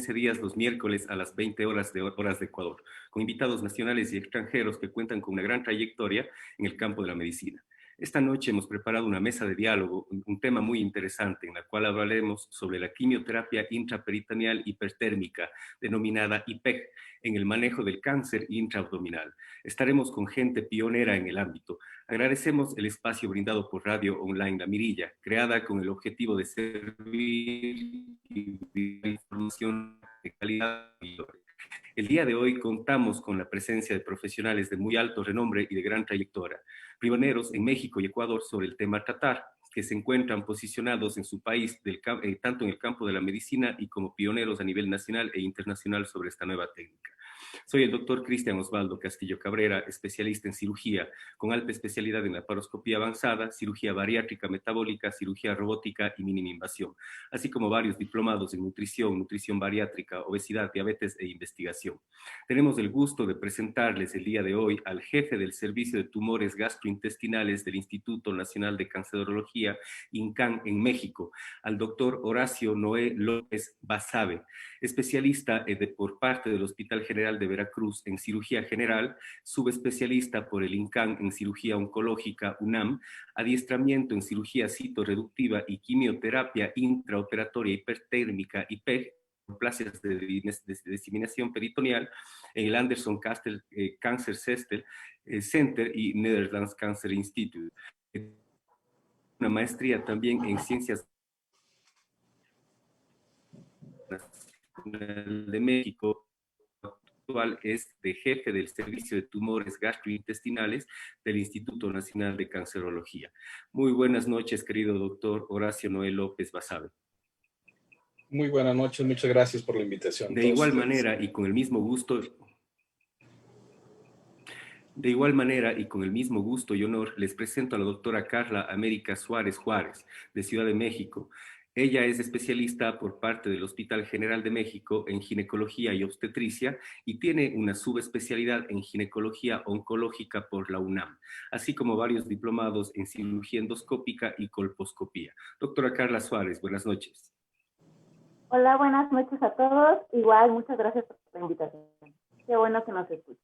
15 días los miércoles a las 20 horas de Ecuador, con invitados nacionales y extranjeros que cuentan con una gran trayectoria en el campo de la medicina. Esta noche hemos preparado una mesa de diálogo, un tema muy interesante, en la cual hablaremos sobre la quimioterapia intraperitoneal hipertérmica, denominada IPEG, en el manejo del cáncer intraabdominal. Estaremos con gente pionera en el ámbito. Agradecemos el espacio brindado por Radio Online La Mirilla, creada con el objetivo de servir y brindar información de calidad. El día de hoy contamos con la presencia de profesionales de muy alto renombre y de gran trayectoria, pioneros en México y Ecuador sobre el tema a tratar, que se encuentran posicionados en su país tanto en el campo de la medicina y como pioneros a nivel nacional e internacional sobre esta nueva técnica. Soy el doctor Cristian Osvaldo Castillo Cabrera, especialista en cirugía, con alta especialidad en laparoscopía avanzada, cirugía bariátrica metabólica, cirugía robótica y mínima invasión, así como varios diplomados en nutrición, nutrición bariátrica, obesidad, diabetes e investigación. Tenemos el gusto de presentarles el día de hoy al jefe del Servicio de Tumores Gastrointestinales del Instituto Nacional de Cancerología, INCAN, en México, al doctor Horacio Noé López Basabe, especialista por parte del Hospital General de Veracruz en cirugía general, subespecialista por el INCAN en cirugía oncológica UNAM, adiestramiento en cirugía citorreductiva y quimioterapia intraoperatoria hipertérmica IPEG, plasias de diseminación peritoneal en el Anderson Cancer Center y Netherlands Cancer Institute. Una maestría también en ciencias de México. Actual es de jefe del Servicio de Tumores Gastrointestinales del Instituto Nacional de Cancerología. Muy buenas noches, querido doctor Horacio Noé López Basabe. Muy buenas noches, muchas gracias por la invitación. De igual manera y con el mismo gusto y honor, les presento a la doctora Carla América Suárez Juárez, de Ciudad de México. Ella es especialista por parte del Hospital General de México en ginecología y obstetricia y tiene una subespecialidad en ginecología oncológica por la UNAM, así como varios diplomados en cirugía endoscópica y colposcopía. Doctora Carla Suárez, buenas noches. Hola, buenas noches a todos. Igual, muchas gracias por la invitación. Qué bueno que nos escuchen.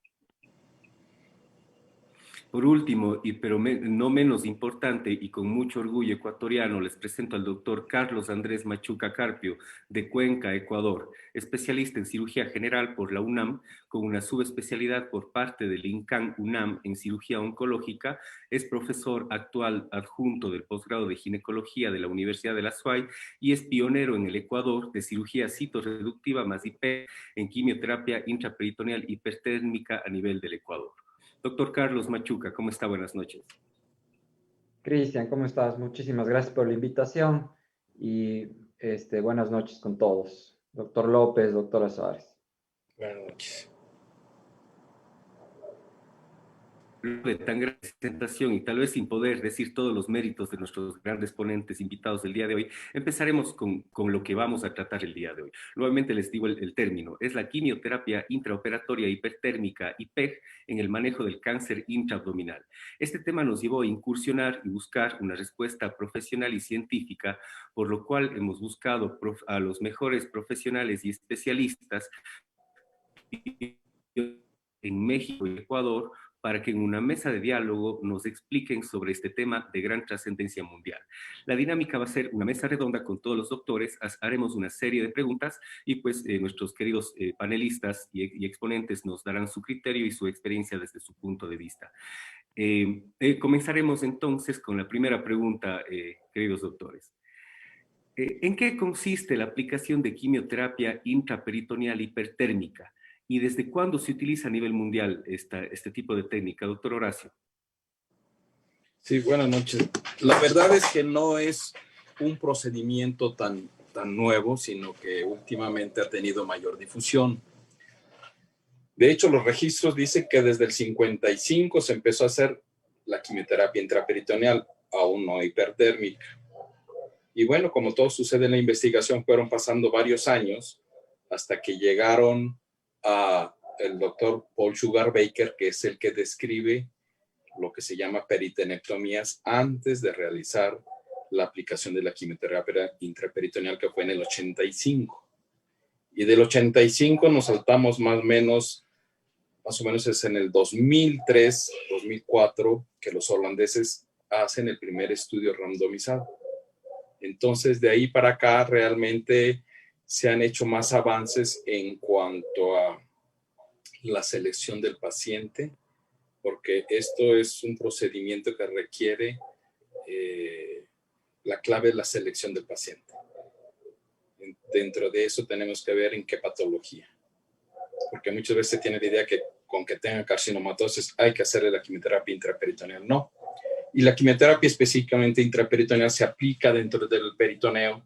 Por último, pero no menos importante y con mucho orgullo ecuatoriano, les presento al doctor Carlos Andrés Machuca Carpio, de Cuenca, Ecuador, especialista en cirugía general por la UNAM, con una subespecialidad por parte del INCAN UNAM en cirugía oncológica, es profesor actual adjunto del posgrado de ginecología de la Universidad de la SUAY y es pionero en el Ecuador de cirugía citorreductiva más IP en quimioterapia intraperitoneal hipertérmica a nivel del Ecuador. Doctor Carlos Machuca, ¿cómo está? Buenas noches. Cristian, ¿cómo estás? Muchísimas gracias por la invitación y buenas noches con todos. Doctor López, doctora Suárez. Buenas noches. De tan gran presentación y tal vez sin poder decir todos los méritos de nuestros grandes ponentes invitados del día de hoy, empezaremos con lo que vamos a tratar el día de hoy. Nuevamente les digo el término, es la quimioterapia intraoperatoria hipertérmica IPEG en el manejo del cáncer intraabdominal. Este tema nos llevó a incursionar y buscar una respuesta profesional y científica, por lo cual hemos buscado a los mejores profesionales y especialistas en México y Ecuador, para que en una mesa de diálogo nos expliquen sobre este tema de gran trascendencia mundial. La dinámica va a ser una mesa redonda con todos los doctores, haremos una serie de preguntas y pues nuestros queridos panelistas y exponentes nos darán su criterio y su experiencia desde su punto de vista. Comenzaremos entonces con la primera pregunta, queridos doctores. ¿En qué consiste la aplicación de quimioterapia intraperitoneal hipertérmica? ¿Y desde cuándo se utiliza a nivel mundial este tipo de técnica, doctor Horacio? Sí, buenas noches. La verdad es que no es un procedimiento tan nuevo, sino que últimamente ha tenido mayor difusión. De hecho, los registros dicen que desde el 55 se empezó a hacer la quimioterapia intraperitoneal, aún no hipertérmica. Y bueno, como todo sucede en la investigación, fueron pasando varios años hasta que llegaron a el doctor Paul Sugar Baker, que es el que describe lo que se llama peritenectomías antes de realizar la aplicación de la quimioterapia intraperitoneal, que fue en el 85. Y del 85 nos saltamos más o menos es en el 2003, 2004, que los holandeses hacen el primer estudio randomizado. Entonces, de ahí para acá realmente se han hecho más avances en cuanto a la selección del paciente, porque esto es un procedimiento que requiere, la clave es la selección del paciente. Dentro de eso tenemos que ver en qué patología, porque muchas veces se tiene la idea que con que tenga carcinomatosis hay que hacerle la quimioterapia intraperitoneal. No. Y la quimioterapia específicamente intraperitoneal se aplica dentro del peritoneo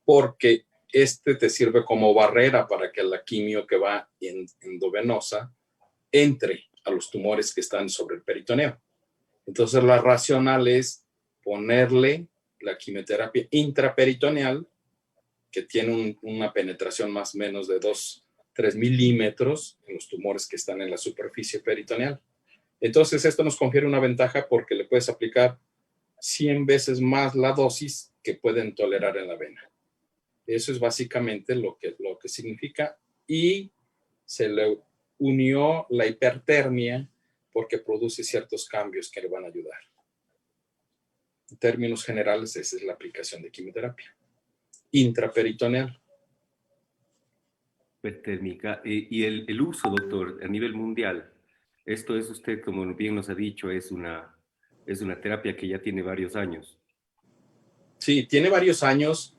porque te sirve como barrera para que la quimio que va endovenosa entre a los tumores que están sobre el peritoneo. Entonces, la racional es ponerle la quimioterapia intraperitoneal, que tiene una penetración más o menos de 2-3 milímetros en los tumores que están en la superficie peritoneal. Entonces, esto nos confiere una ventaja porque le puedes aplicar 100 veces más la dosis que pueden tolerar en la vena. Eso es básicamente lo que significa. Y se le unió la hipertermia porque produce ciertos cambios que le van a ayudar. En términos generales, esa es la aplicación de quimioterapia intraperitoneal. Hipertérmica. Y el uso, doctor, a nivel mundial, esto es usted, como bien nos ha dicho, es una terapia que ya tiene varios años. Sí, tiene varios años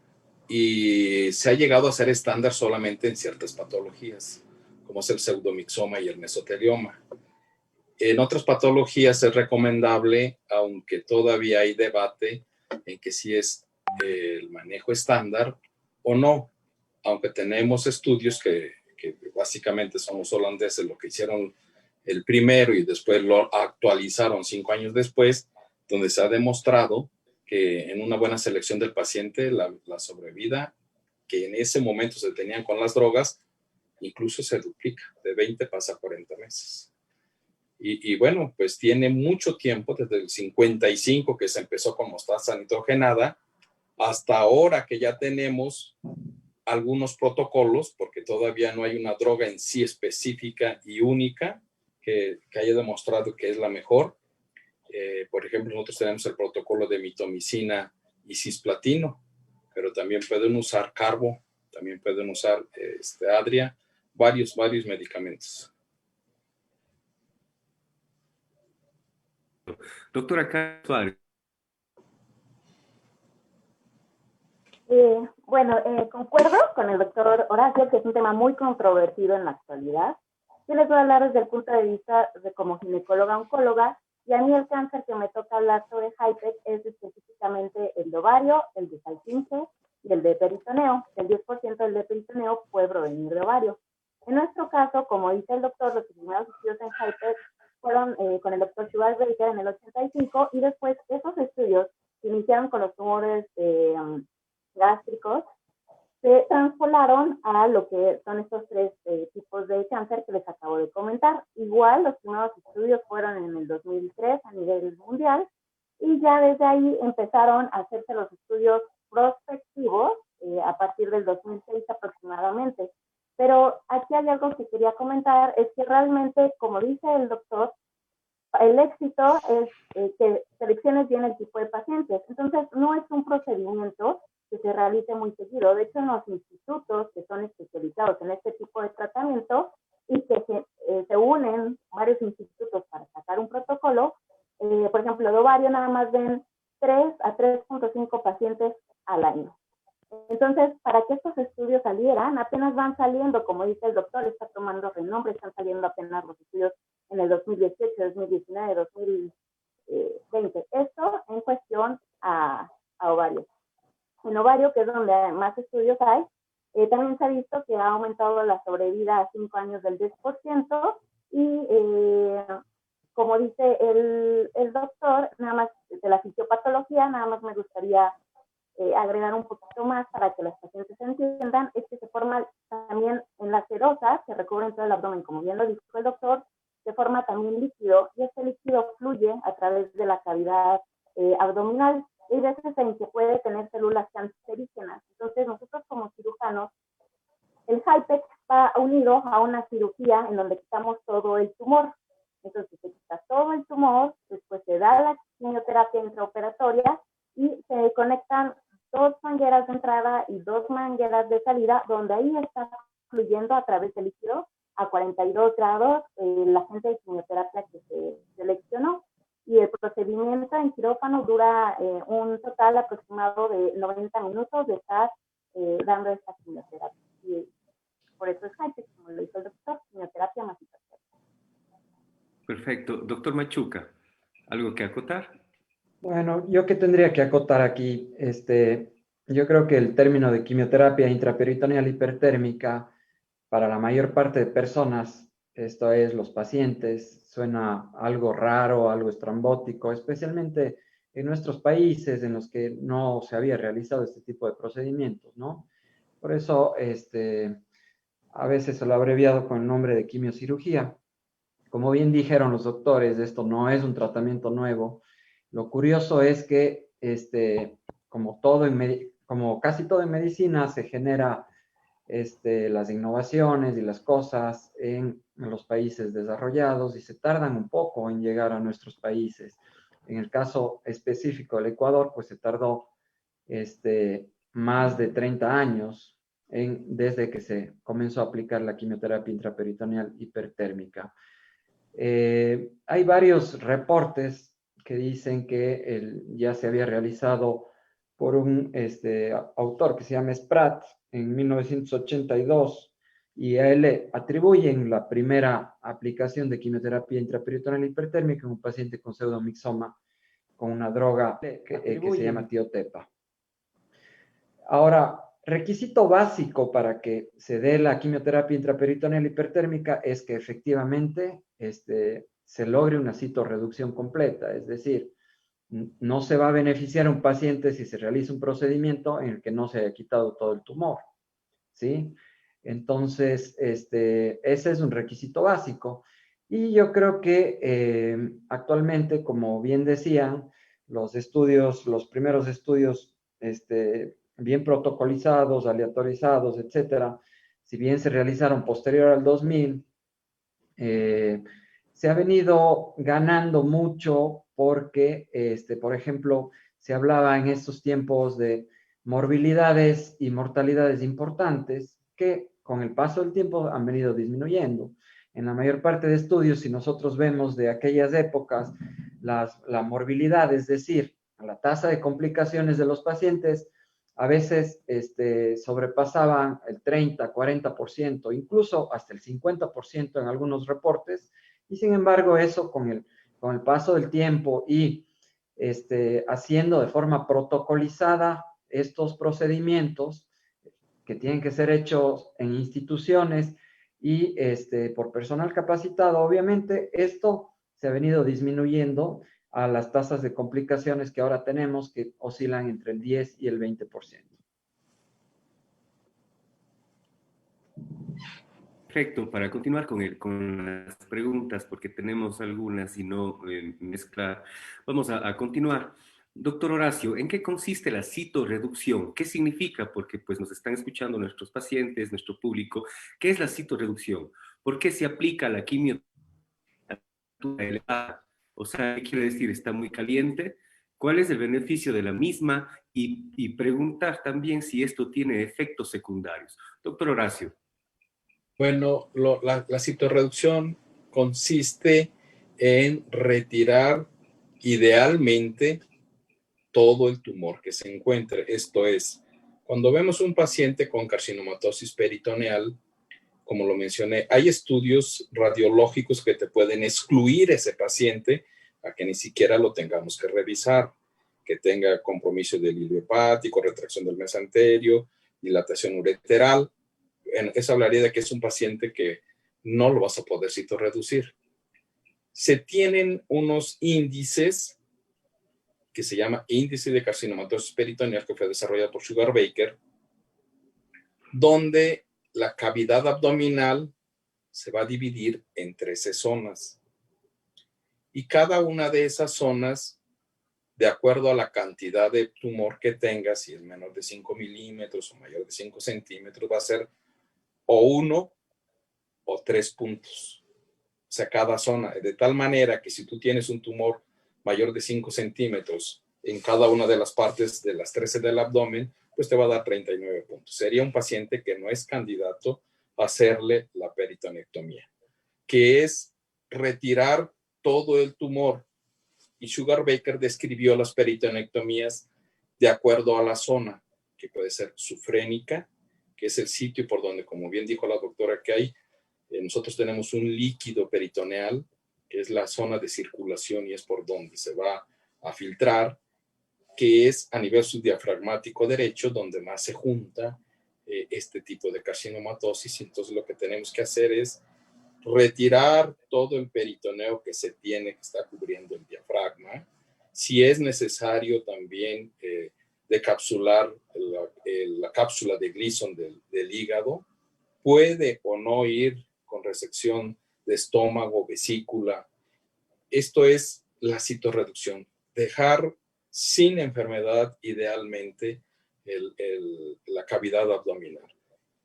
y se ha llegado a ser estándar solamente en ciertas patologías, como es el pseudomixoma y el mesotelioma. En otras patologías es recomendable, aunque todavía hay debate en que si es el manejo estándar o no, aunque tenemos estudios que básicamente son los holandeses lo que hicieron el primero y después lo actualizaron 5 años después, donde se ha demostrado que en una buena selección del paciente la sobrevida que en ese momento se tenían con las drogas incluso se duplica, de 20 pasa a 40 meses. Y bueno, pues tiene mucho tiempo, desde el 55 que se empezó con mostaza nitrogenada, hasta ahora que ya tenemos algunos protocolos, porque todavía no hay una droga en sí específica y única que haya demostrado que es la mejor. Por ejemplo, nosotros tenemos el protocolo de mitomicina y cisplatino, pero también pueden usar carbo, también pueden usar adria, varios medicamentos. Doctora Carlos Suárez. Concuerdo con el doctor Horacio que es un tema muy controvertido en la actualidad. Yo les voy a hablar desde el punto de vista de como ginecóloga-oncóloga, y a mí el cáncer que me toca hablar sobre HIPEC es específicamente el de ovario, el de Salpingo y el de peritoneo. El 10% del de peritoneo puede provenir de ovario. En nuestro caso, como dice el doctor, los primeros estudios en HIPEC fueron con el doctor Schwarzenegger en el 85, y después esos estudios se iniciaron con los tumores gástricos, se transpolaron a lo que son estos 3 tipos de cáncer que les acabo de comentar. Igual, los primeros estudios fueron en el 2003 a nivel mundial, y ya desde ahí empezaron a hacerse los estudios prospectivos a partir del 2006 aproximadamente. Pero aquí hay algo que quería comentar, es que realmente, como dice el doctor, el éxito es que selecciones bien el tipo de pacientes. Entonces, no es un procedimiento que se realice muy seguido. De hecho, en los institutos que son especializados en este tipo de tratamiento y que se unen varios institutos para sacar un protocolo, por ejemplo, de ovario nada más ven 3 a 3.5 pacientes al año. Entonces, para que estos estudios salieran, apenas van saliendo, como dice el doctor, está tomando renombre, están saliendo apenas los estudios en el 2018, 2019, 2020. Esto en cuestión a ovario. En ovario, que es donde más estudios hay, también se ha visto que ha aumentado la sobrevida a 5 años del 10%, y como dice el doctor, nada más de la fisiopatología, nada más me gustaría agregar un poquito más para que los pacientes entiendan, es que se forma también en las serosas, que recubren todo el abdomen, como bien lo dijo el doctor, se forma también líquido, y este líquido fluye a través de la cavidad abdominal. Hay veces en que puede tener células cancerígenas. Entonces, nosotros como cirujanos El HIPEC va unido a una cirugía en donde quitamos todo el tumor. Entonces se quita todo el tumor, después se da la quimioterapia intraoperatoria y se conectan 2 mangueras de entrada y 2 mangueras de salida, donde ahí está fluyendo a través del líquido a 42 grados la agente de quimioterapia que se seleccionó. Y el procedimiento en quirófano dura un total aproximado de 90 minutos de estar dando esta quimioterapia. Y por eso es HIPEC, como lo dijo el doctor, quimioterapia masiva. Perfecto. Doctor Machuca, ¿algo que acotar? Bueno, yo que tendría que acotar aquí, yo creo que el término de quimioterapia intraperitoneal hipertérmica para la mayor parte de personas, esto es los pacientes, suena algo raro, algo estrambótico, especialmente en nuestros países en los que no se había realizado este tipo de procedimientos, ¿no? Por eso, a veces se lo ha abreviado con el nombre de quimiocirugía. Como bien dijeron los doctores, esto no es un tratamiento nuevo. Lo curioso es que, como casi todo en medicina, se genera las innovaciones y las cosas en los países desarrollados y se tardan un poco en llegar a nuestros países. En el caso específico del Ecuador, pues se tardó más de 30 años desde que se comenzó a aplicar la quimioterapia intraperitoneal hipertérmica. Hay varios reportes que dicen que ya se había realizado por un autor que se llama Spratt en 1982 y a él le atribuyen la primera aplicación de quimioterapia intraperitoneal hipertérmica en un paciente con pseudomixoma con una droga que se llama tiotepa. Ahora, requisito básico para que se dé la quimioterapia intraperitoneal hipertérmica es que efectivamente se logre una citorreducción completa, es decir, no se va a beneficiar a un paciente si se realiza un procedimiento en el que no se haya quitado todo el tumor, ¿sí? Entonces, ese es un requisito básico. Y yo creo que actualmente, como bien decían, los primeros estudios, bien protocolizados, aleatorizados, etcétera, si bien se realizaron posterior al 2000, se ha venido ganando mucho porque, por ejemplo, se hablaba en estos tiempos de morbilidades y mortalidades importantes que con el paso del tiempo han venido disminuyendo. En la mayor parte de estudios, si nosotros vemos de aquellas épocas, la morbilidad, es decir, la tasa de complicaciones de los pacientes, a veces sobrepasaban el 30, 40%, incluso hasta el 50% en algunos reportes, y sin embargo eso con el paso del tiempo y haciendo de forma protocolizada estos procedimientos que tienen que ser hechos en instituciones y por personal capacitado, obviamente esto se ha venido disminuyendo a las tasas de complicaciones que ahora tenemos, que oscilan entre el 10 y el 20%. Perfecto, para continuar con las preguntas, porque tenemos algunas y no mezclar, vamos a continuar. Doctor Horacio, ¿en qué consiste la citorreducción? ¿Qué significa? Porque pues nos están escuchando nuestros pacientes, nuestro público. ¿Qué es la citorreducción? ¿Por qué se aplica la quimioterapia elevada? O sea, ¿qué quiere decir? ¿Está muy caliente? ¿Cuál es el beneficio de la misma? Y preguntar también si esto tiene efectos secundarios. Doctor Horacio. Bueno, la citorreducción consiste en retirar idealmente todo el tumor que se encuentre. Esto es, cuando vemos un paciente con carcinomatosis peritoneal, como lo mencioné, hay estudios radiológicos que te pueden excluir ese paciente a que ni siquiera lo tengamos que revisar, que tenga compromiso del hilo hepático, retracción del mesenterio, dilatación ureteral. Eso hablaría de que es un paciente que no lo vas a poder citorreducir. Se tienen unos índices que se llama índice de carcinomatosis peritoneal, que fue desarrollado por Sugar Baker, donde la cavidad abdominal se va a dividir en 13 zonas. Y cada una de esas zonas, de acuerdo a la cantidad de tumor que tenga, si es menor de 5 milímetros o mayor de 5 centímetros, va a ser o 1 o 3 puntos. O sea, cada zona, de tal manera que si tú tienes un tumor mayor de 5 centímetros en cada una de las partes de las 13 del abdomen, pues te va a dar 39 puntos. Sería un paciente que no es candidato a hacerle la peritonectomía, que es retirar todo el tumor. Y Sugar Baker describió las peritonectomías de acuerdo a la zona, que puede ser sufrénica, que es el sitio por donde, como bien dijo la doctora que hay, nosotros tenemos un líquido peritoneal, que es la zona de circulación y es por donde se va a filtrar, que es a nivel subdiafragmático derecho, donde más se junta este tipo de carcinomatosis. Entonces lo que tenemos que hacer es retirar todo el peritoneo que se tiene, que está cubriendo el diafragma. Si es necesario también decapsular la cápsula de Gleason del hígado, puede o no ir con resección de estómago, vesícula. Esto es la citorreducción. Dejar sin enfermedad, idealmente, la cavidad abdominal,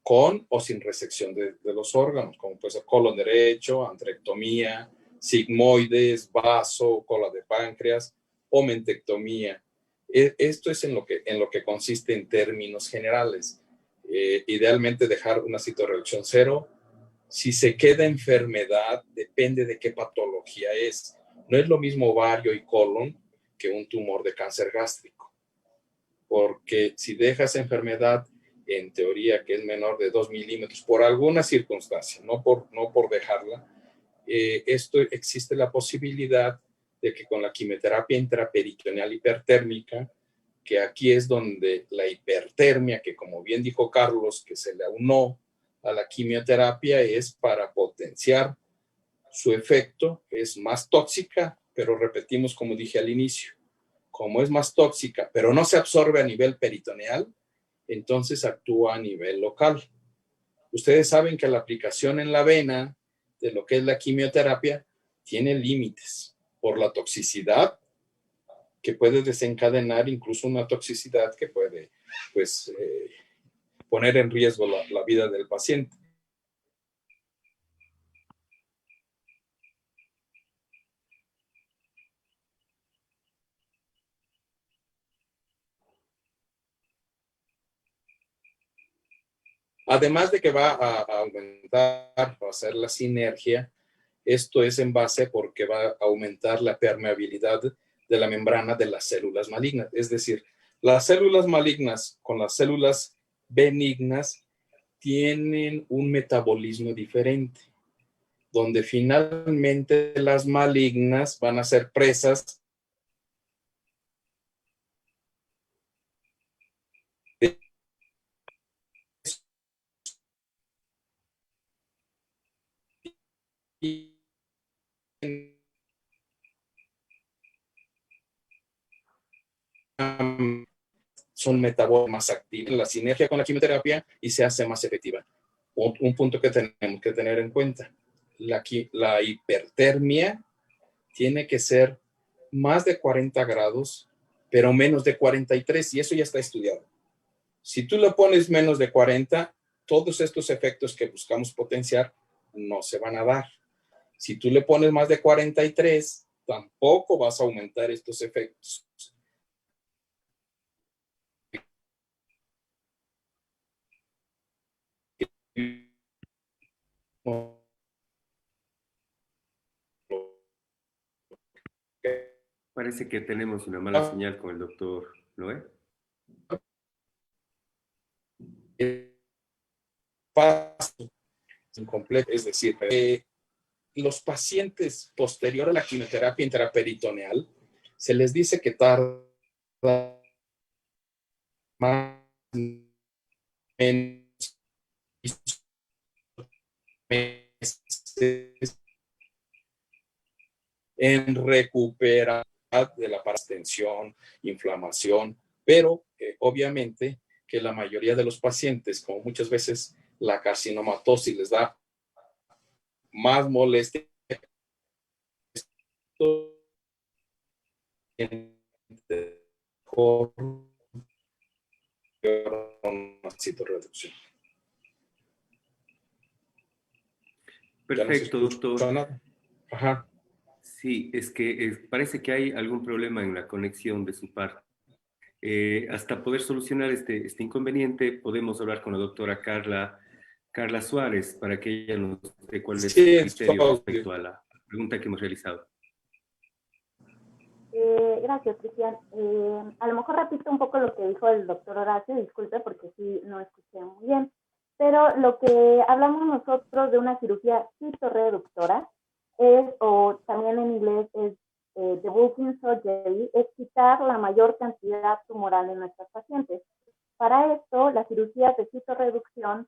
con o sin resección de los órganos, como puede ser colon derecho, antrectomía, sigmoides, vaso, cola de páncreas o mentectomía. Esto es en lo que consiste en términos generales. Idealmente dejar una citorreducción 0. Si se queda enfermedad, depende de qué patología es. No es lo mismo ovario y colon que un tumor de cáncer gástrico, porque si dejas enfermedad, en teoría que es menor de 2 milímetros, por alguna circunstancia, no por dejarla, esto existe la posibilidad de que con la quimioterapia intraperitoneal hipertérmica, que aquí es donde la hipertermia, que como bien dijo Carlos, que se le aunó a la quimioterapia, es para potenciar su efecto, es más tóxica, pero repetimos como dije al inicio, como es más tóxica, pero no se absorbe a nivel peritoneal, entonces actúa a nivel local. Ustedes saben que la aplicación en la vena de lo que es la quimioterapia tiene límites por la toxicidad que puede desencadenar, incluso una toxicidad que puede pues, poner en riesgo la vida del paciente. Además de que va a aumentar, va a hacer la sinergia, esto es en base porque va a aumentar la permeabilidad de la membrana de las células malignas. Es decir, las células malignas con las células benignas tienen un metabolismo diferente, donde finalmente las malignas van a ser presas y son metabolitos más activos, la sinergia con la quimioterapia y se hace más efectiva. Un punto que tenemos que tener en cuenta, la hipertermia tiene que ser más de 40 grados, pero menos de 43, y eso ya está estudiado. Si tú le pones menos de 40, todos estos efectos que buscamos potenciar no se van a dar. Si tú le pones más de 43, tampoco vas a aumentar estos efectos. Parece que tenemos una mala señal con el doctor Noé. Paso incompleto, es decir, los pacientes posterior a la quimioterapia intraperitoneal se les dice que tarda más meses en recuperar de la parastensión, inflamación, pero obviamente que la mayoría de los pacientes, como muchas veces la carcinomatosis les da más molestia, una citorreducción. Perfecto, doctor. Nada. Ajá. Sí, es que parece que hay algún problema en la conexión de su parte. Hasta poder solucionar este inconveniente, podemos hablar con la doctora Carla Suárez para que ella nos dé cuál es su Sí, en su criterio audio. respecto a la pregunta que hemos realizado. Gracias, Cristian. A lo mejor repito un poco lo que dijo el doctor Horacio, disculpe porque sí no escuché muy bien, pero lo que hablamos nosotros de una cirugía citorreductora es, o también en inglés es debulking surgery, es quitar la mayor cantidad tumoral en nuestros pacientes. Para esto, las cirugías de citorreducción,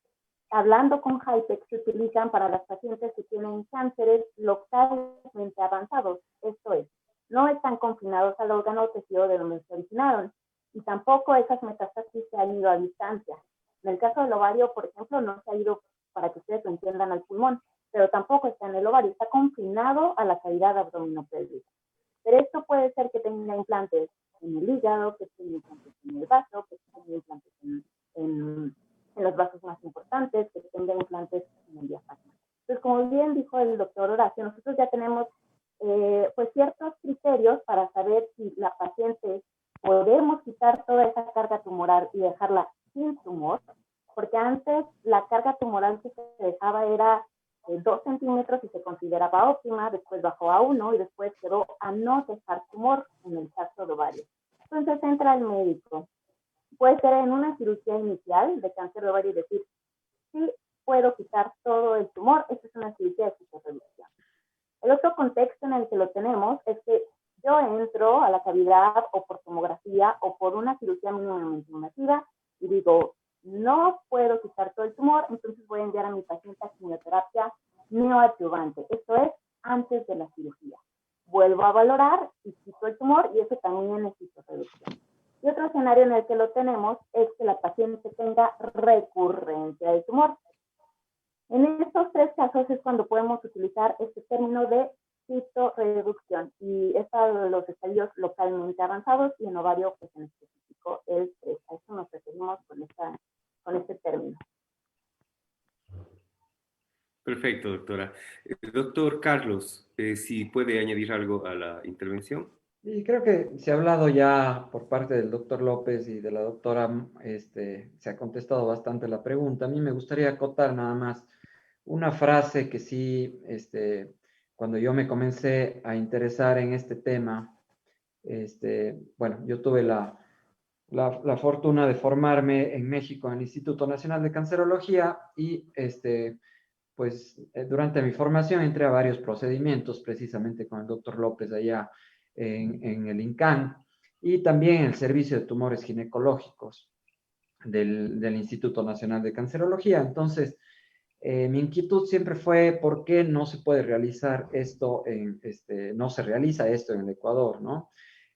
hablando con HIPEC, se utilizan para las pacientes que tienen cánceres localmente avanzados, esto es, no están confinados al órgano tejido de donde se originaron y tampoco esas metástasis se han ido a distancia. En el caso del ovario, por ejemplo, no se ha ido, para que ustedes lo entiendan, al pulmón, pero tampoco está en el ovario, está confinado a la cavidad abdominopélvica. Pero esto puede ser que tenga implantes en el hígado, que tenga implantes en el vaso, que tenga implantes en los vasos más importantes, que tenga implantes en el diafragma. Entonces, como bien dijo el doctor Horacio, nosotros ya tenemos pues ciertos criterios para saber si la paciente podemos quitar toda esa carga tumoral y dejarla sin tumor, porque antes la carga tumoral que se dejaba era 2 centímetros y se consideraba óptima, después bajó a 1 y después quedó a no dejar tumor en el caso de ovario. Entonces entra el médico. Puede ser en una cirugía inicial de cáncer de ovario y decir, sí, puedo quitar todo el tumor, esta es una cirugía de citorreducción. El otro contexto en el que lo tenemos es que yo entro a la cavidad o por tomografía o por una cirugía mínimamente invasiva y digo, no puedo quitar todo el tumor, entonces voy a enviar a mi paciente a quimioterapia neoadyuvante. Esto es antes de la cirugía. Vuelvo a valorar y quito el tumor y eso también es citorreducción. Y otro escenario en el que lo tenemos es que la paciente tenga recurrencia del tumor. En estos 3 casos es cuando podemos utilizar este término de citorreducción y es para los estadios localmente avanzados y en ovario pues en específico el 3. A eso nos referimos con este término. Perfecto, doctora. Doctor Carlos, si puede añadir algo a la intervención. Y creo que se ha hablado ya por parte del doctor López y de la doctora, se ha contestado bastante la pregunta. A mí me gustaría acotar nada más una frase que sí, cuando yo me comencé a interesar en este tema, bueno, yo tuve la fortuna de formarme en México en el Instituto Nacional de Cancerología y pues durante mi formación entré a varios procedimientos precisamente con el doctor López allá en el INCAN y también en el servicio de tumores ginecológicos del Instituto Nacional de Cancerología. Entonces, mi inquietud siempre fue por qué no se puede realizar esto no se realiza esto en el Ecuador, ¿no?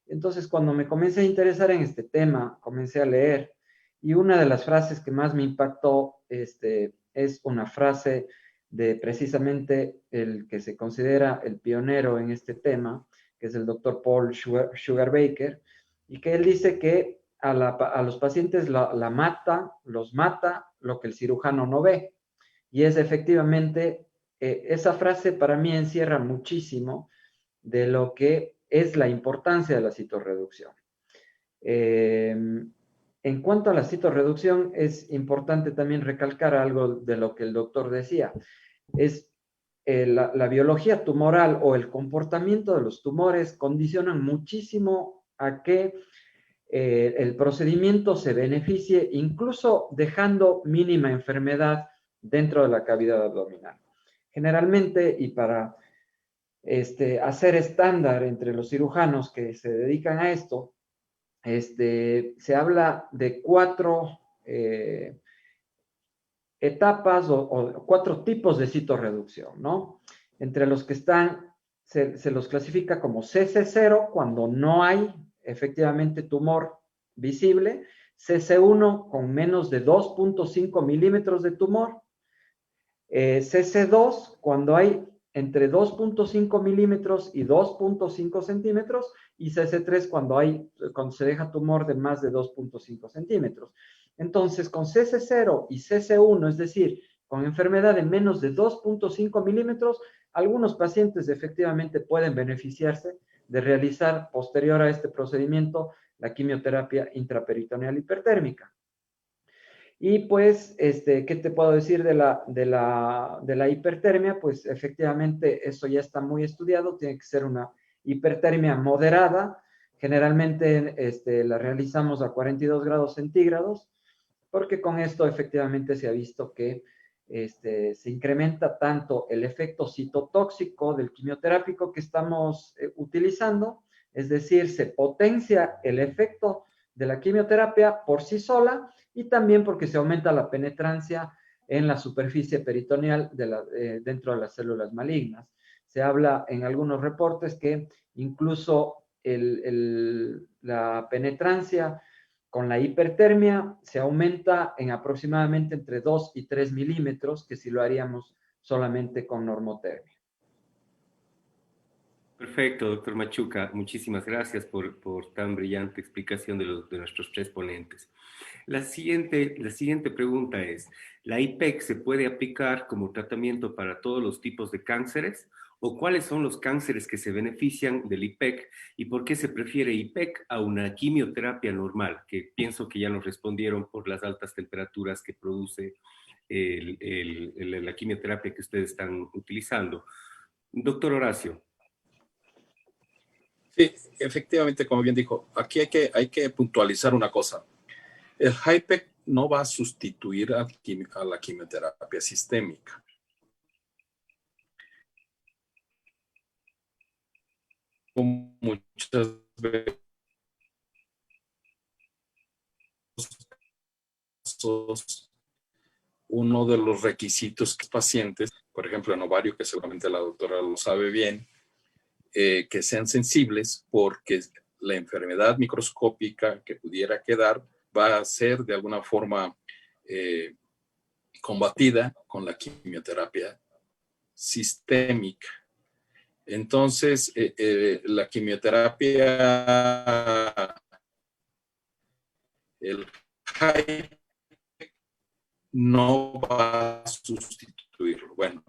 Entonces, cuando me comencé a interesar en este tema, comencé a leer y una de las frases que más me impactó es una frase de precisamente el que se considera el pionero en este tema, que es el doctor Paul Sugarbaker, y que él dice que a los pacientes los mata lo que el cirujano no ve. Y es efectivamente, esa frase para mí encierra muchísimo de lo que es la importancia de la citorreducción. En cuanto a la citorreducción, es importante también recalcar algo de lo que el doctor decía. Es la biología tumoral o el comportamiento de los tumores condicionan muchísimo a que el procedimiento se beneficie, incluso dejando mínima enfermedad dentro de la cavidad abdominal. Generalmente, y para hacer estándar entre los cirujanos que se dedican a esto, se habla de 4 etapas o 4 tipos de citorreducción, ¿no? Entre los que están, se los clasifica como CC0 cuando no hay efectivamente tumor visible, CC1 con menos de 2.5 milímetros de tumor, CC2 cuando hay entre 2.5 milímetros y 2.5 centímetros y CC3 cuando se deja tumor de más de 2.5 centímetros. Entonces, con CC0 y CC1, es decir, con enfermedad de menos de 2.5 milímetros, algunos pacientes efectivamente pueden beneficiarse de realizar posterior a este procedimiento la quimioterapia intraperitoneal hipertérmica. Y pues, ¿qué te puedo decir de la hipertermia? Pues efectivamente eso ya está muy estudiado, tiene que ser una hipertermia moderada, generalmente la realizamos a 42 grados centígrados, porque con esto efectivamente se ha visto que se incrementa tanto el efecto citotóxico del quimioterápico que estamos utilizando, es decir, se potencia el efecto de la quimioterapia por sí sola y también porque se aumenta la penetrancia en la superficie peritoneal dentro de las células malignas. Se habla en algunos reportes que incluso la penetrancia con la hipertermia se aumenta en aproximadamente entre 2 y 3 milímetros, que si lo haríamos solamente con normotermia. Perfecto, doctor Machuca. Muchísimas gracias por tan brillante explicación de nuestros tres ponentes. La siguiente pregunta es, ¿la IPEC se puede aplicar como tratamiento para todos los tipos de cánceres? ¿O cuáles son los cánceres que se benefician del IPEC? ¿Y por qué se prefiere IPEC a una quimioterapia normal? Que pienso que ya nos respondieron por las altas temperaturas que produce la quimioterapia que ustedes están utilizando. Doctor Horacio. Sí, efectivamente, como bien dijo, aquí hay que puntualizar una cosa. El HIPEC no va a sustituir a la quimioterapia sistémica. Como muchas veces uno de los requisitos que los pacientes, por ejemplo en ovario, que seguramente la doctora lo sabe bien, que sean sensibles porque la enfermedad microscópica que pudiera quedar va a ser de alguna forma combatida con la quimioterapia sistémica. Entonces, la quimioterapia, el HIPEC no va a sustituirlo. Bueno,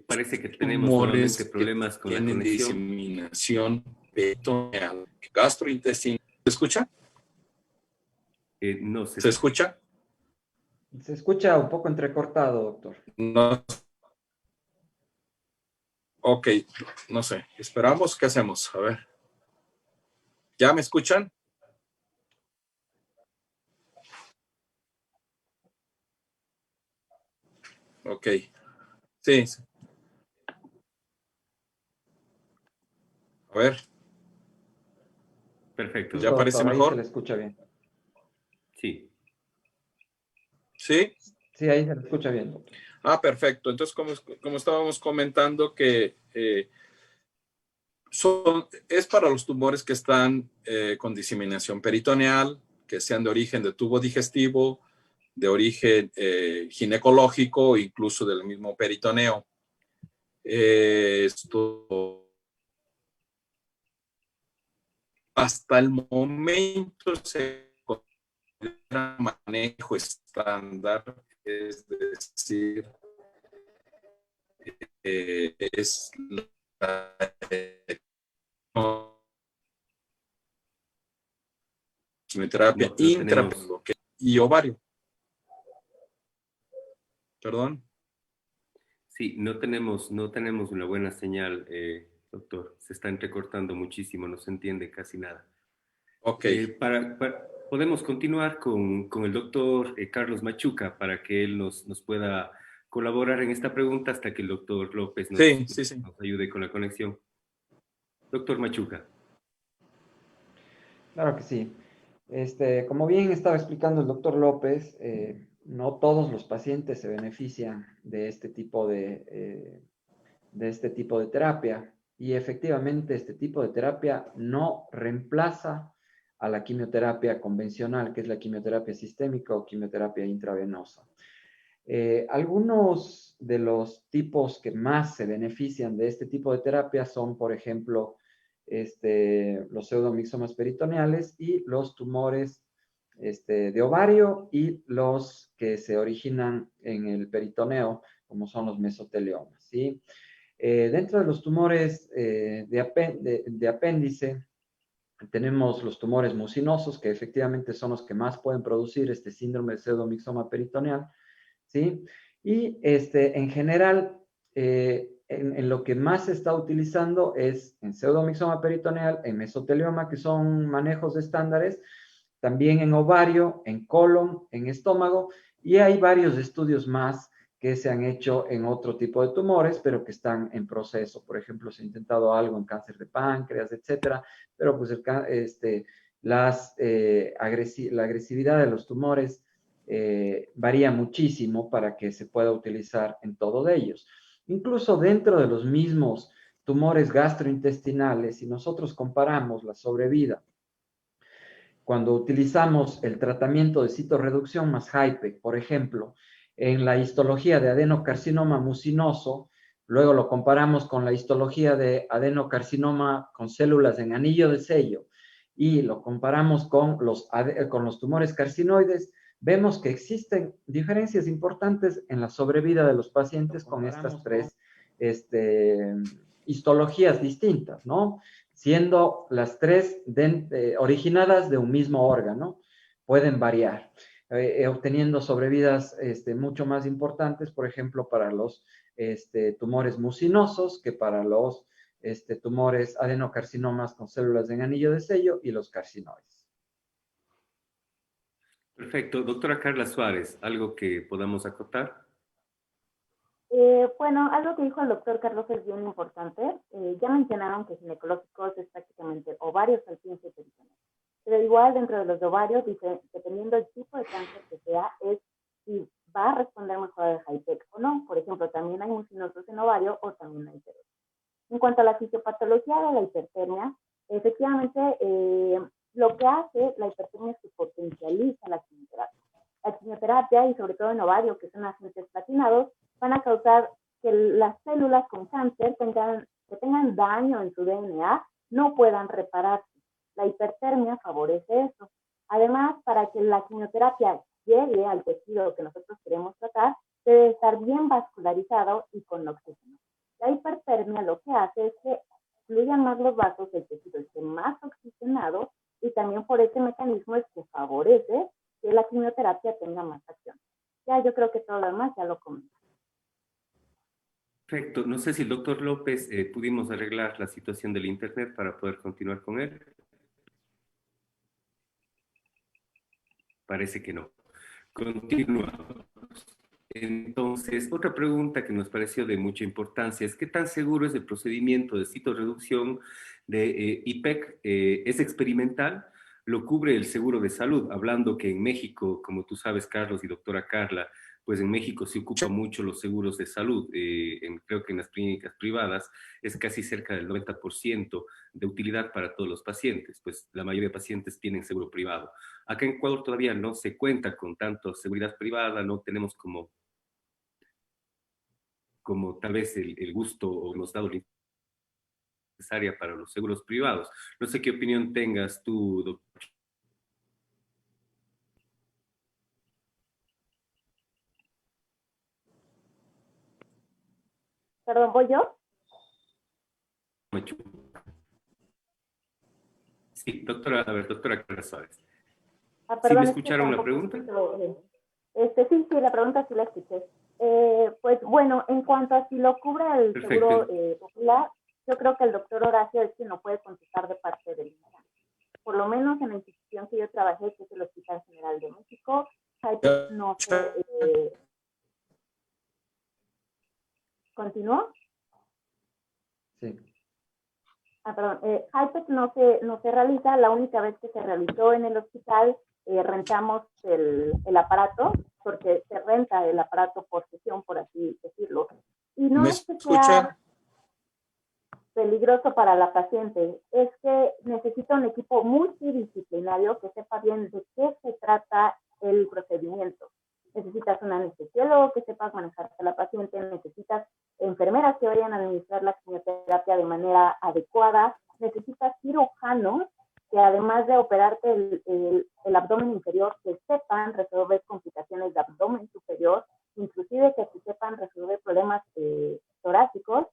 parece que tenemos nuevamente problemas con la conexión. Diseminación peritoneal, gastrointestinal. ¿Se escucha? No ¿Se escucha? Se escucha un poco entrecortado, doctor. No. Ok, no sé. Esperamos. ¿Qué hacemos? A ver. ¿Ya me escuchan? Ok. Sí. A ver. Perfecto. ¿Ya parece doctor, mejor? Ahí se le escucha bien. Sí. ¿Sí? Sí, ahí se le escucha bien, doctor. Ah, perfecto. Entonces, como estábamos comentando que es para los tumores que están con diseminación peritoneal, que sean de origen de tubo digestivo, de origen ginecológico, incluso del mismo peritoneo. Esto hasta el momento se considera manejo estándar, es decir, es la quimioterapia intraperitoneal y ovario. Perdón. Sí, no tenemos una buena señal, doctor. Se está entrecortando muchísimo, no se entiende casi nada. Ok. Podemos continuar con el doctor Carlos Machuca para que él nos pueda colaborar en esta pregunta hasta que el doctor López nos ayude con la conexión. Doctor Machuca. Claro que sí. Como bien estaba explicando el doctor López, no todos los pacientes se benefician de este tipo de terapia. Y efectivamente, este tipo de terapia no reemplaza a la quimioterapia convencional, que es la quimioterapia sistémica o quimioterapia intravenosa. Algunos de los tipos que más se benefician de este tipo de terapia son, por ejemplo, los pseudomixomas peritoneales y los tumores de ovario y los que se originan en el peritoneo, como son los mesoteliomas, ¿sí? Dentro de los tumores de apéndice, tenemos los tumores mucinosos, que efectivamente son los que más pueden producir este síndrome de pseudomixoma peritoneal, ¿sí? Y en general, en lo que más se está utilizando es en pseudomixoma peritoneal, en mesotelioma, que son manejos estándares, también en ovario, en colon, en estómago, y hay varios estudios más que se han hecho en otro tipo de tumores, pero que están en proceso. Por ejemplo, se ha intentado algo en cáncer de páncreas, etcétera, pero pues la agresividad de los tumores varía muchísimo para que se pueda utilizar en todos ellos. Incluso dentro de los mismos tumores gastrointestinales, si nosotros comparamos la sobrevida cuando utilizamos el tratamiento de citorreducción más HIPEC, por ejemplo, en la histología de adenocarcinoma mucinoso, luego lo comparamos con la histología de adenocarcinoma con células en anillo de sello y lo comparamos con los tumores carcinoides, vemos que existen diferencias importantes en la sobrevida de los pacientes con estas tres histologías distintas, ¿no? Siendo las tres originadas de un mismo órgano, pueden variar, obteniendo sobrevidas mucho más importantes, por ejemplo, para los tumores mucinosos que para los tumores adenocarcinomas con células en anillo de sello y los carcinoides. Perfecto. Doctora Carla Suárez, ¿algo que podamos acotar? Bueno, algo que dijo el doctor Carlos es bien importante. Ya mencionaron que ginecológicos es prácticamente ovarios, salpingo y peritoneo. Pero igual dentro de los ovarios, dependiendo del tipo de cáncer que sea, es si va a responder mejor al HIPEC o no. Por ejemplo, también hay mucinosos en ovario o también hay ceros. En cuanto a la fisiopatología de la hipertermia, efectivamente, lo que hace la hipertermia es que potencializa la quimioterapia. La quimioterapia, y sobre todo en ovario, que son agentes platinados, van a causar que las células con cáncer que tengan daño en su DNA no puedan repararse. La hipertermia favorece eso. Además, para que la quimioterapia llegue al tejido que nosotros queremos tratar, debe estar bien vascularizado y con oxígeno. La hipertermia lo que hace es que fluyan más los vasos, el tejido esté más oxigenado y también por ese mecanismo es que favorece que la quimioterapia tenga más acción. Ya yo creo que todo lo demás ya lo comenté. Perfecto. No sé si el doctor López pudimos arreglar la situación del internet para poder continuar con él. Parece que no. Continuamos. Entonces, otra pregunta que nos pareció de mucha importancia es ¿qué tan seguro es el procedimiento de citorreducción de IPEC? ¿Es experimental? ¿Lo cubre el seguro de salud? Hablando que en México, como tú sabes, Carlos y doctora Carla, pues en México se ocupa mucho los seguros de salud. Creo que en las clínicas privadas es casi cerca del 90% de utilidad para todos los pacientes, pues la mayoría de pacientes tienen seguro privado. Acá en Ecuador todavía no se cuenta con tanto seguridad privada, no tenemos como tal vez el gusto o nos dado la necesaria para los seguros privados. No sé qué opinión tengas tú, doctor. Perdón, ¿voy yo? Sí, doctora, a ver, doctora Carla Suárez. ¿Sí me Perdón, es que escucharon la pregunta? Sí, la pregunta sí la escuché. Pues bueno, en cuanto a si lo cubre el Perfecto. seguro popular, yo creo que el doctor Horacio es quien lo puede contestar de parte del INSAN. Por lo menos en la institución que yo trabajé, que es el Hospital General de México, no se... ¿Continuó? Sí. Perdón, HIPEC no se realiza, la única vez que se realizó en el hospital, rentamos el aparato, porque se renta el aparato por sesión, por así decirlo. Y no es que sea peligroso para la paciente, es que necesita un equipo multidisciplinario que sepa bien de qué se trata el procedimiento. Necesitas un anestesiólogo que sepa manejar a la paciente, necesitas enfermeras que vayan a administrar la quimioterapia de manera adecuada, necesitas cirujanos que además de operarte el abdomen inferior, que sepan resolver complicaciones de abdomen superior, inclusive que sepan resolver problemas torácicos.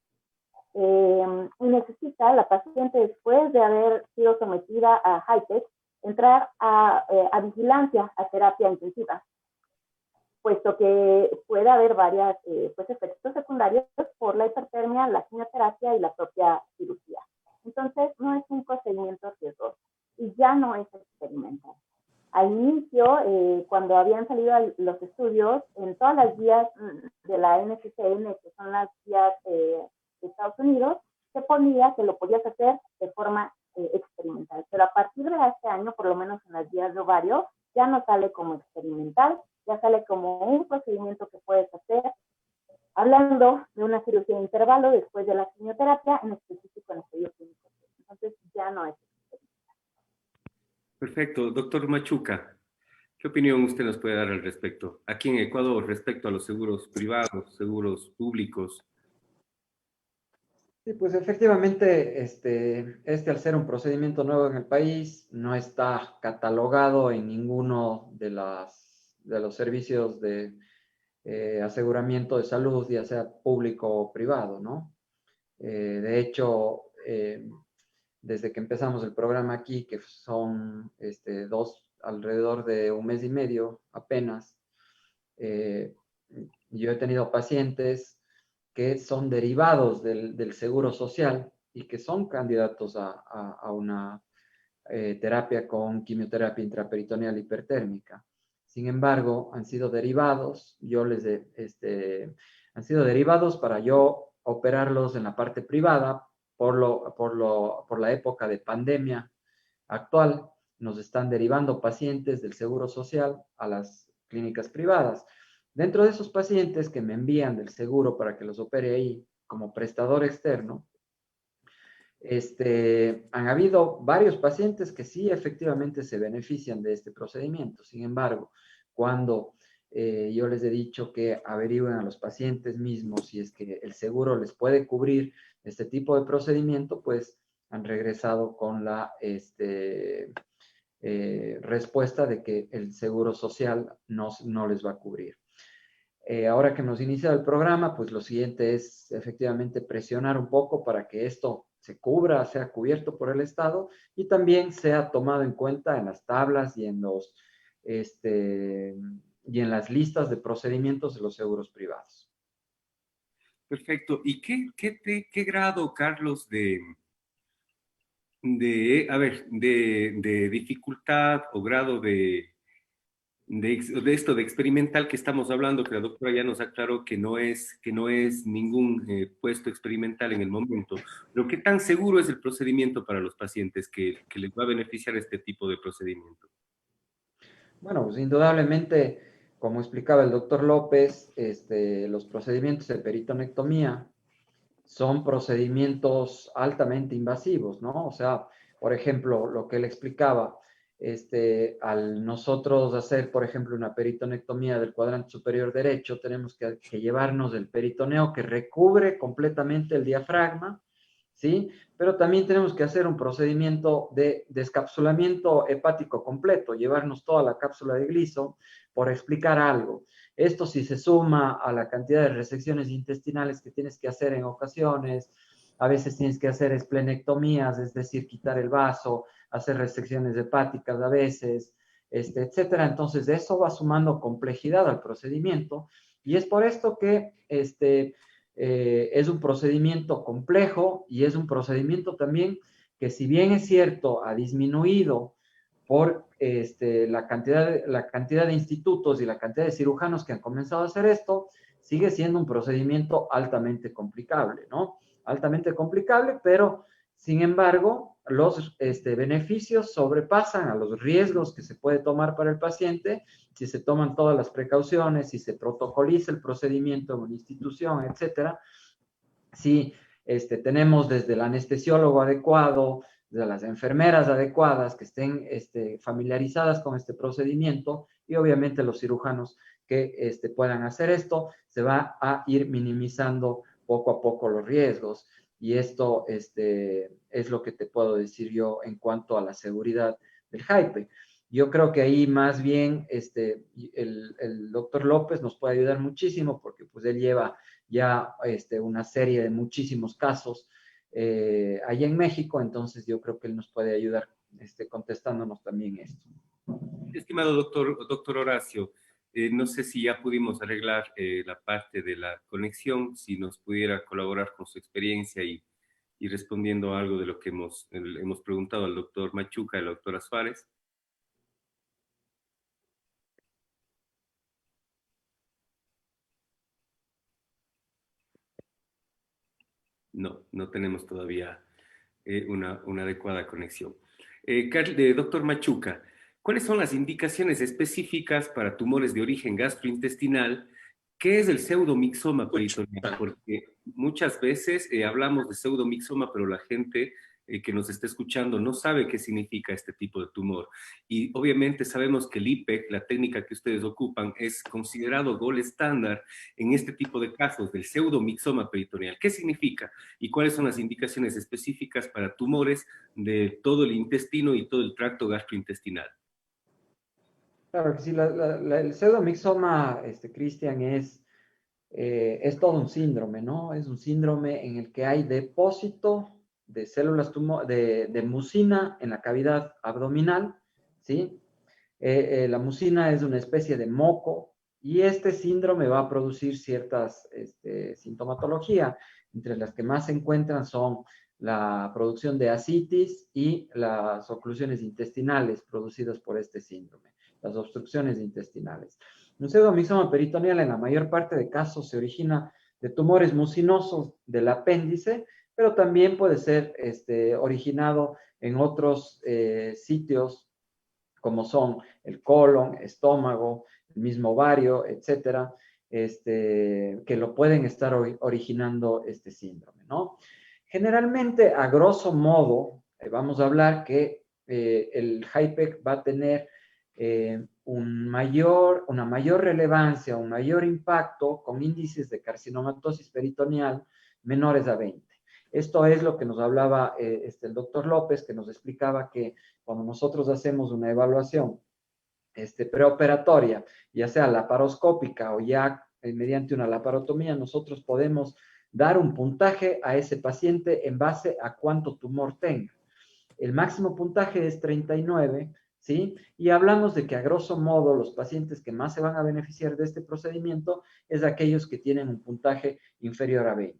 Y necesita la paciente, después de haber sido sometida a HIPEC, entrar a vigilancia, a terapia intensiva, puesto que puede haber varios efectos secundarios por la hipertermia, la quimioterapia y la propia cirugía. Entonces, no es un procedimiento riesgoso y ya no es experimental. Al inicio, cuando habían salido los estudios, en todas las guías de la NCCN, que son las guías de Estados Unidos, se ponía que lo podías hacer de forma experimental. Pero a partir de este año, por lo menos en las guías de ovario, ya no sale como experimental, ya sale como un procedimiento que puedes hacer, hablando de una cirugía de intervalo después de la quimioterapia, en específico en estudios clínicos. Entonces ya no es experimental. Perfecto. Doctor Machuca, ¿qué opinión usted nos puede dar al respecto? Aquí en Ecuador, respecto a los seguros privados, seguros públicos. Sí, pues efectivamente, al ser un procedimiento nuevo en el país, no está catalogado en ninguno de los servicios de aseguramiento de salud, ya sea público o privado, ¿no? De hecho, desde que empezamos el programa aquí, que son alrededor de un mes y medio apenas, yo he tenido pacientes que son derivados del seguro social y que son candidatos a una terapia con quimioterapia intraperitoneal hipertérmica. Sin embargo, han sido derivados, han sido derivados para yo operarlos en la parte privada por la época de pandemia actual. Nos están derivando pacientes del seguro social a las clínicas privadas. Dentro de esos pacientes que me envían del seguro para que los opere ahí como prestador externo, han habido varios pacientes que sí efectivamente se benefician de este procedimiento. Sin embargo, cuando yo les he dicho que averigüen a los pacientes mismos si es que el seguro les puede cubrir este tipo de procedimiento, pues han regresado con la respuesta de que el seguro social no les va a cubrir. Ahora que hemos iniciado el programa, pues lo siguiente es efectivamente presionar un poco para que esto se cubra, sea cubierto por el Estado y también sea tomado en cuenta en las tablas y en las listas de procedimientos de los seguros privados. Perfecto. ¿Y qué grado, Carlos, de dificultad o grado de esto de experimental que estamos hablando, que la doctora ya nos aclaró que no es ningún puesto experimental en el momento, pero qué tan seguro es el procedimiento para los pacientes que les va a beneficiar este tipo de procedimiento? Bueno, pues indudablemente, como explicaba el doctor López, los procedimientos de peritonectomía son procedimientos altamente invasivos, ¿no? O sea, por ejemplo, lo que él explicaba, al nosotros hacer, por ejemplo, una peritonectomía del cuadrante superior derecho, tenemos que llevarnos el peritoneo que recubre completamente el diafragma, ¿sí? Pero también tenemos que hacer un procedimiento de descapsulamiento hepático completo, llevarnos toda la cápsula de gliso, por explicar algo. Esto si se suma a la cantidad de resecciones intestinales que tienes que hacer en ocasiones, a veces tienes que hacer esplenectomías, es decir, quitar el vaso, hacer resecciones hepáticas a veces, etcétera. Entonces, eso va sumando complejidad al procedimiento y es por esto que es un procedimiento complejo y es un procedimiento también que, si bien es cierto, ha disminuido por la cantidad de institutos y la cantidad de cirujanos que han comenzado a hacer esto, sigue siendo un procedimiento altamente complicable, ¿no? Altamente complicable, pero sin embargo, los beneficios sobrepasan a los riesgos que se puede tomar para el paciente si se toman todas las precauciones, si se protocoliza el procedimiento en una institución, etcétera. Si tenemos desde el anestesiólogo adecuado, de las enfermeras adecuadas que estén familiarizadas con este procedimiento y obviamente los cirujanos que puedan hacer esto, se va a ir minimizando poco a poco los riesgos. Y esto es lo que te puedo decir yo en cuanto a la seguridad del HIPEC. Yo creo que ahí más bien el doctor López nos puede ayudar muchísimo porque pues él lleva ya una serie de muchísimos casos allá en México, entonces yo creo que él nos puede ayudar contestándonos también esto. Estimado doctor Horacio, no sé si ya pudimos arreglar la parte de la conexión, si nos pudiera colaborar con su experiencia y respondiendo a algo de lo que hemos preguntado al doctor Machuca y a la doctora Suárez. No tenemos todavía una adecuada conexión. Doctor Machuca, ¿cuáles son las indicaciones específicas para tumores de origen gastrointestinal? ¿Qué es el pseudomixoma peritoneal? Porque muchas veces hablamos de pseudomixoma, pero la gente que nos está escuchando no sabe qué significa este tipo de tumor. Y obviamente sabemos que el IPEC, la técnica que ustedes ocupan, es considerado gold estándar en este tipo de casos del pseudomixoma peritoneal. ¿Qué significa? ¿Y cuáles son las indicaciones específicas para tumores de todo el intestino y todo el tracto gastrointestinal? Claro que sí, el pseudomixoma, Cristian, es todo un síndrome, ¿no? Es un síndrome en el que hay depósito de células de mucina en la cavidad abdominal, ¿sí? La mucina es una especie de moco y este síndrome va a producir ciertas sintomatología, entre las que más se encuentran son la producción de ascitis y las oclusiones intestinales producidas por este síndrome, las obstrucciones intestinales. Un pseudomixoma peritoneal en la mayor parte de casos se origina de tumores mucinosos del apéndice, pero también puede ser originado en otros sitios como son el colon, estómago, el mismo ovario, etcétera, que lo pueden estar originando este síndrome, ¿no? Generalmente, a grosso modo, vamos a hablar que el HIPEC va a tener una mayor relevancia, un mayor impacto con índices de carcinomatosis peritoneal menores a 20. Esto es lo que nos hablaba el doctor López, que nos explicaba que cuando nosotros hacemos una evaluación preoperatoria, ya sea laparoscópica o ya mediante una laparotomía, nosotros podemos dar un puntaje a ese paciente en base a cuánto tumor tenga. El máximo puntaje es 39, ¿sí? Y hablamos de que a grosso modo los pacientes que más se van a beneficiar de este procedimiento es aquellos que tienen un puntaje inferior a 20.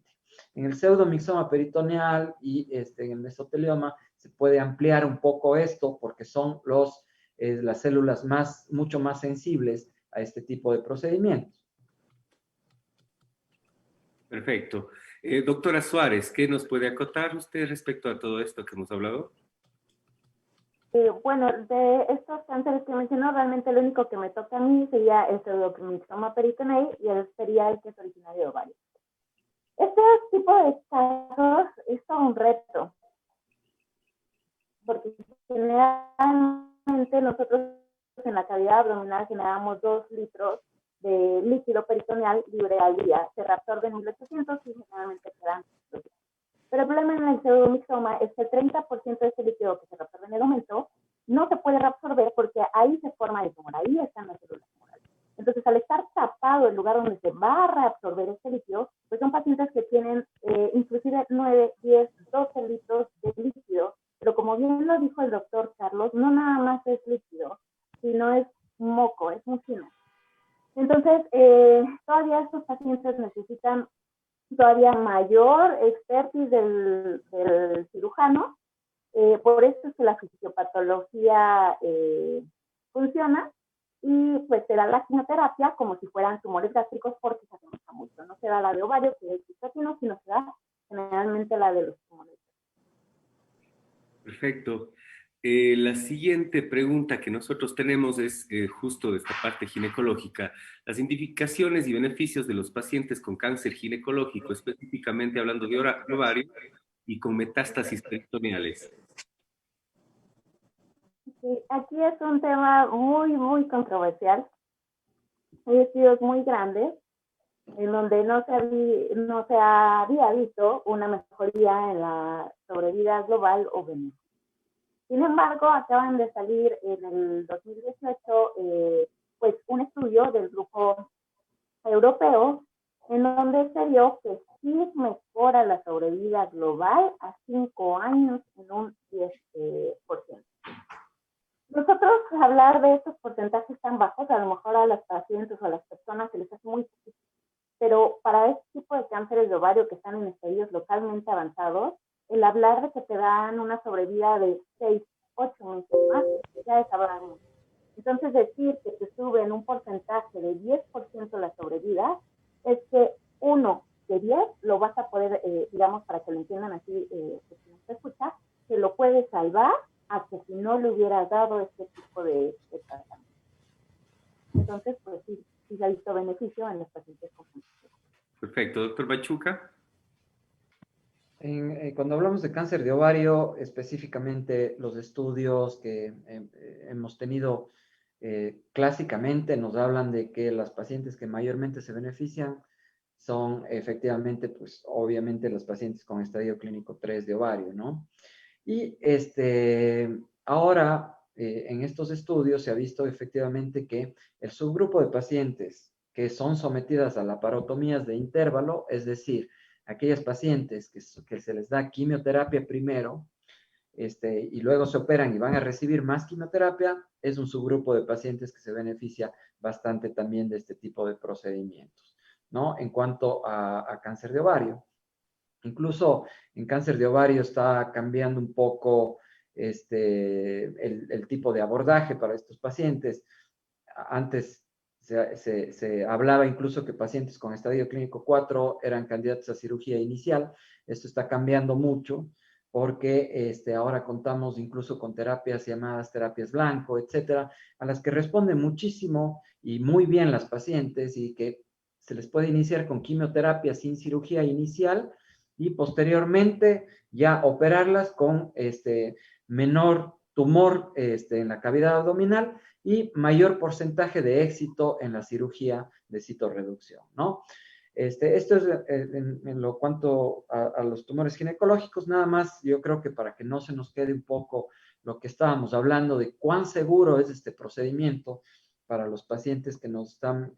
En el pseudomixoma peritoneal y en el mesotelioma se puede ampliar un poco esto porque son las células mucho más sensibles a este tipo de procedimientos. Perfecto. Doctora Suárez, ¿qué nos puede acotar usted respecto a todo esto que hemos hablado? Bueno, de estos cánceres que mencionó, realmente lo único que me toca a mí sería el pseudomixoma peritoneal y sería el que es originario de ovario. Este tipo de casos es todo un reto, porque generalmente nosotros en la cavidad abdominal generamos 2 litros de líquido peritoneal libre al día. Se reabsorben 1800 y generalmente quedan 2. Pero el problema en el pseudomixoma es que el 30% de ese líquido que se reabsorbe en el momento no se puede reabsorber porque ahí se forma el tumor, ahí están las células tumorales. Entonces, al estar tapado el lugar donde se va a reabsorber este líquido, pues son pacientes que tienen inclusive 9, 10, 12 litros de líquido, pero como bien lo dijo el doctor Carlos, no nada más es líquido, sino es moco, es mucina. Entonces, todavía estos pacientes necesitan todavía mayor expertise del cirujano, por eso es que la fisiopatología funciona, y pues se da la quimioterapia como si fueran tumores gástricos porque se asemeja mucho. No se da la de ovario, que es cisplatina, sino se da generalmente la de los tumores. Perfecto. La siguiente pregunta que nosotros tenemos es justo de esta parte ginecológica. Las indicaciones y beneficios de los pacientes con cáncer ginecológico, específicamente hablando de ovario y con metástasis peritoneales. Sí, aquí es un tema muy, muy controversial. Hay estudios muy grandes en donde no se había visto una mejoría en la sobrevida global o benéfica. Sin embargo, acaban de salir en el 2018 pues un estudio del grupo europeo en donde se vio que sí mejora la sobrevida global a 5 años en un 10%. Nosotros hablar de estos porcentajes tan bajos, a lo mejor a las pacientes o a las personas se les hace muy difícil, pero para este tipo de cánceres de ovario que están en estadios localmente avanzados, el hablar de que te dan una sobrevida de 6, 8 meses más, ya es hablar mucho. Entonces decir que te sube en un porcentaje de 10% la sobrevida, es que 1 de 10 lo vas a poder, digamos, para que lo entiendan así, que si no se escucha, que lo puedes salvar a que si no le hubieras dado este tipo de tratamiento. Entonces, pues sí se ha visto beneficio en los pacientes con cáncer. Perfecto. Doctor Machuca. Cuando hablamos de cáncer de ovario, específicamente los estudios que hemos tenido clásicamente nos hablan de que las pacientes que mayormente se benefician son efectivamente, pues obviamente las pacientes con estadio clínico 3 de ovario, ¿no? Y ahora en estos estudios se ha visto efectivamente que el subgrupo de pacientes que son sometidas a laparotomías de intervalo, es decir, aquellas pacientes que se les da quimioterapia primero, y luego se operan y van a recibir más quimioterapia, es un subgrupo de pacientes que se beneficia bastante también de este tipo de procedimientos, ¿no? En cuanto a cáncer de ovario. Incluso en cáncer de ovario está cambiando un poco el tipo de abordaje para estos pacientes. Antes se hablaba incluso que pacientes con estadio clínico 4 eran candidatos a cirugía inicial. Esto está cambiando mucho porque ahora contamos incluso con terapias llamadas terapias blanco, etcétera, a las que responden muchísimo y muy bien las pacientes y que se les puede iniciar con quimioterapia sin cirugía inicial y posteriormente ya operarlas con menor tumor en la cavidad abdominal y mayor porcentaje de éxito en la cirugía de citorreducción, ¿no? Esto es en lo cuanto a los tumores ginecológicos, nada más yo creo que para que no se nos quede un poco lo que estábamos hablando de cuán seguro es este procedimiento para los pacientes que nos están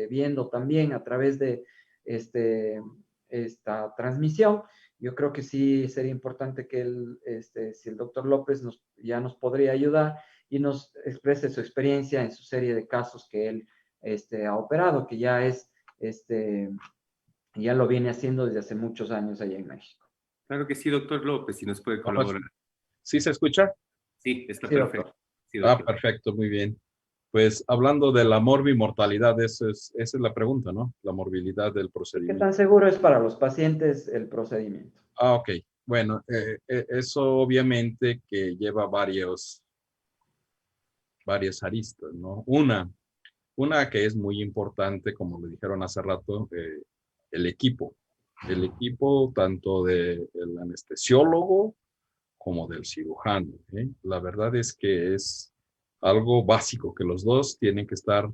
viendo también a través de esta transmisión. Yo creo que sí sería importante que si el doctor López ya nos podría ayudar y nos exprese su experiencia en su serie de casos que él ha operado, que ya ya lo viene haciendo desde hace muchos años allá en México. Claro que sí, doctor López, si nos puede colaborar. ¿Sí se escucha? Sí, está Sí, perfecto. doctor. Sí, doctor. Perfecto, muy bien. Pues hablando de la morbimortalidad, esa es la pregunta, ¿no? La morbilidad del ¿Qué procedimiento. tan seguro es para los pacientes el procedimiento? Ok. Bueno, eso obviamente que lleva varias aristas, ¿no? Una que es muy importante, como le dijeron hace rato, el equipo. El equipo tanto del anestesiólogo como del cirujano, ¿eh? La verdad es que es algo básico, que los dos tienen que estar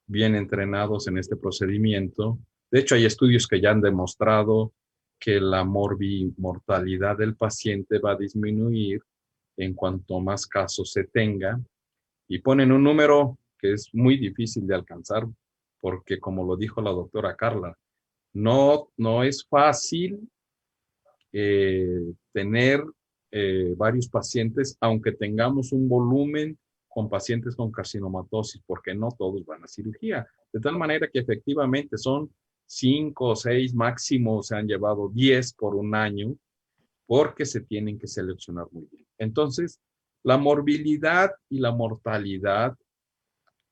bien entrenados en este procedimiento. De hecho, hay estudios que ya han demostrado que la morbimortalidad del paciente va a disminuir en cuanto más casos se tenga, y ponen un número que es muy difícil de alcanzar, porque como lo dijo la doctora Carla, no es fácil tener varios pacientes, aunque tengamos un volumen con pacientes con carcinomatosis, porque no todos van a cirugía. De tal manera que efectivamente son 5 o 6, máximo se han llevado 10 por un año, porque se tienen que seleccionar muy bien. Entonces, la morbilidad y la mortalidad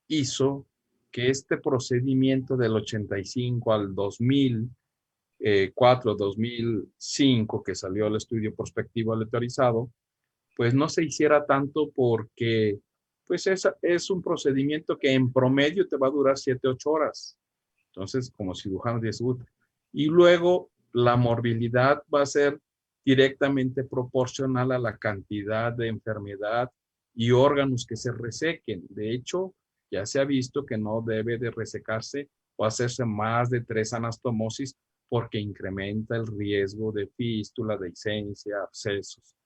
hizo que este procedimiento del 85 al 2004, 2005, que salió el estudio prospectivo aleatorizado, pues no se hiciera tanto porque pues es un procedimiento que en promedio te va a durar 7, 8 horas. Entonces, como cirujano de salud. Y luego la morbilidad va a ser directamente proporcional a la cantidad de enfermedad y órganos que se resequen. De hecho, ya se ha visto que no debe de resecarse o hacerse más de 3 anastomosis porque incrementa el riesgo de fístula, dehiscencia, abscesos.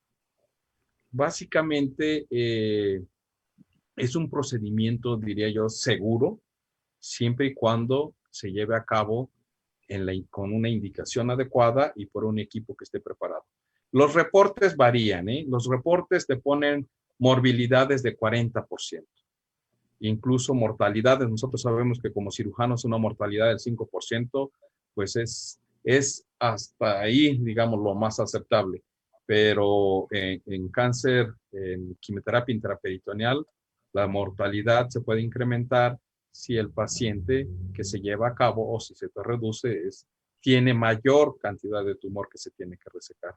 básicamente es un procedimiento, diría yo, seguro, siempre y cuando se lleve a cabo con una indicación adecuada y por un equipo que esté preparado. Los reportes varían, ¿eh? Los reportes te ponen morbilidades de 40%, incluso mortalidades. Nosotros sabemos que como cirujanos una mortalidad del 5%, pues es hasta ahí, digamos, lo más aceptable. Pero en cáncer, en quimioterapia intraperitoneal, la mortalidad se puede incrementar si el paciente que se lleva a cabo o si se te reduce tiene mayor cantidad de tumor que se tiene que resecar.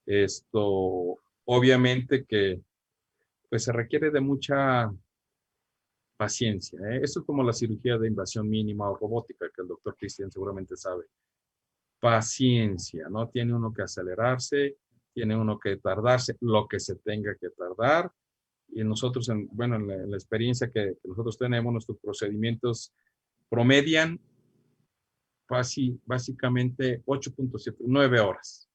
Esto, obviamente que pues se requiere de mucha paciencia, ¿eh? Esto es como la cirugía de invasión mínima o robótica, que el doctor Cristian seguramente sabe. Paciencia, ¿no? Tiene uno que acelerarse, tiene uno que tardarse, lo que se tenga que tardar. Y nosotros, bueno, en la experiencia que nosotros tenemos, nuestros procedimientos promedian básicamente 8.7, 9 horas.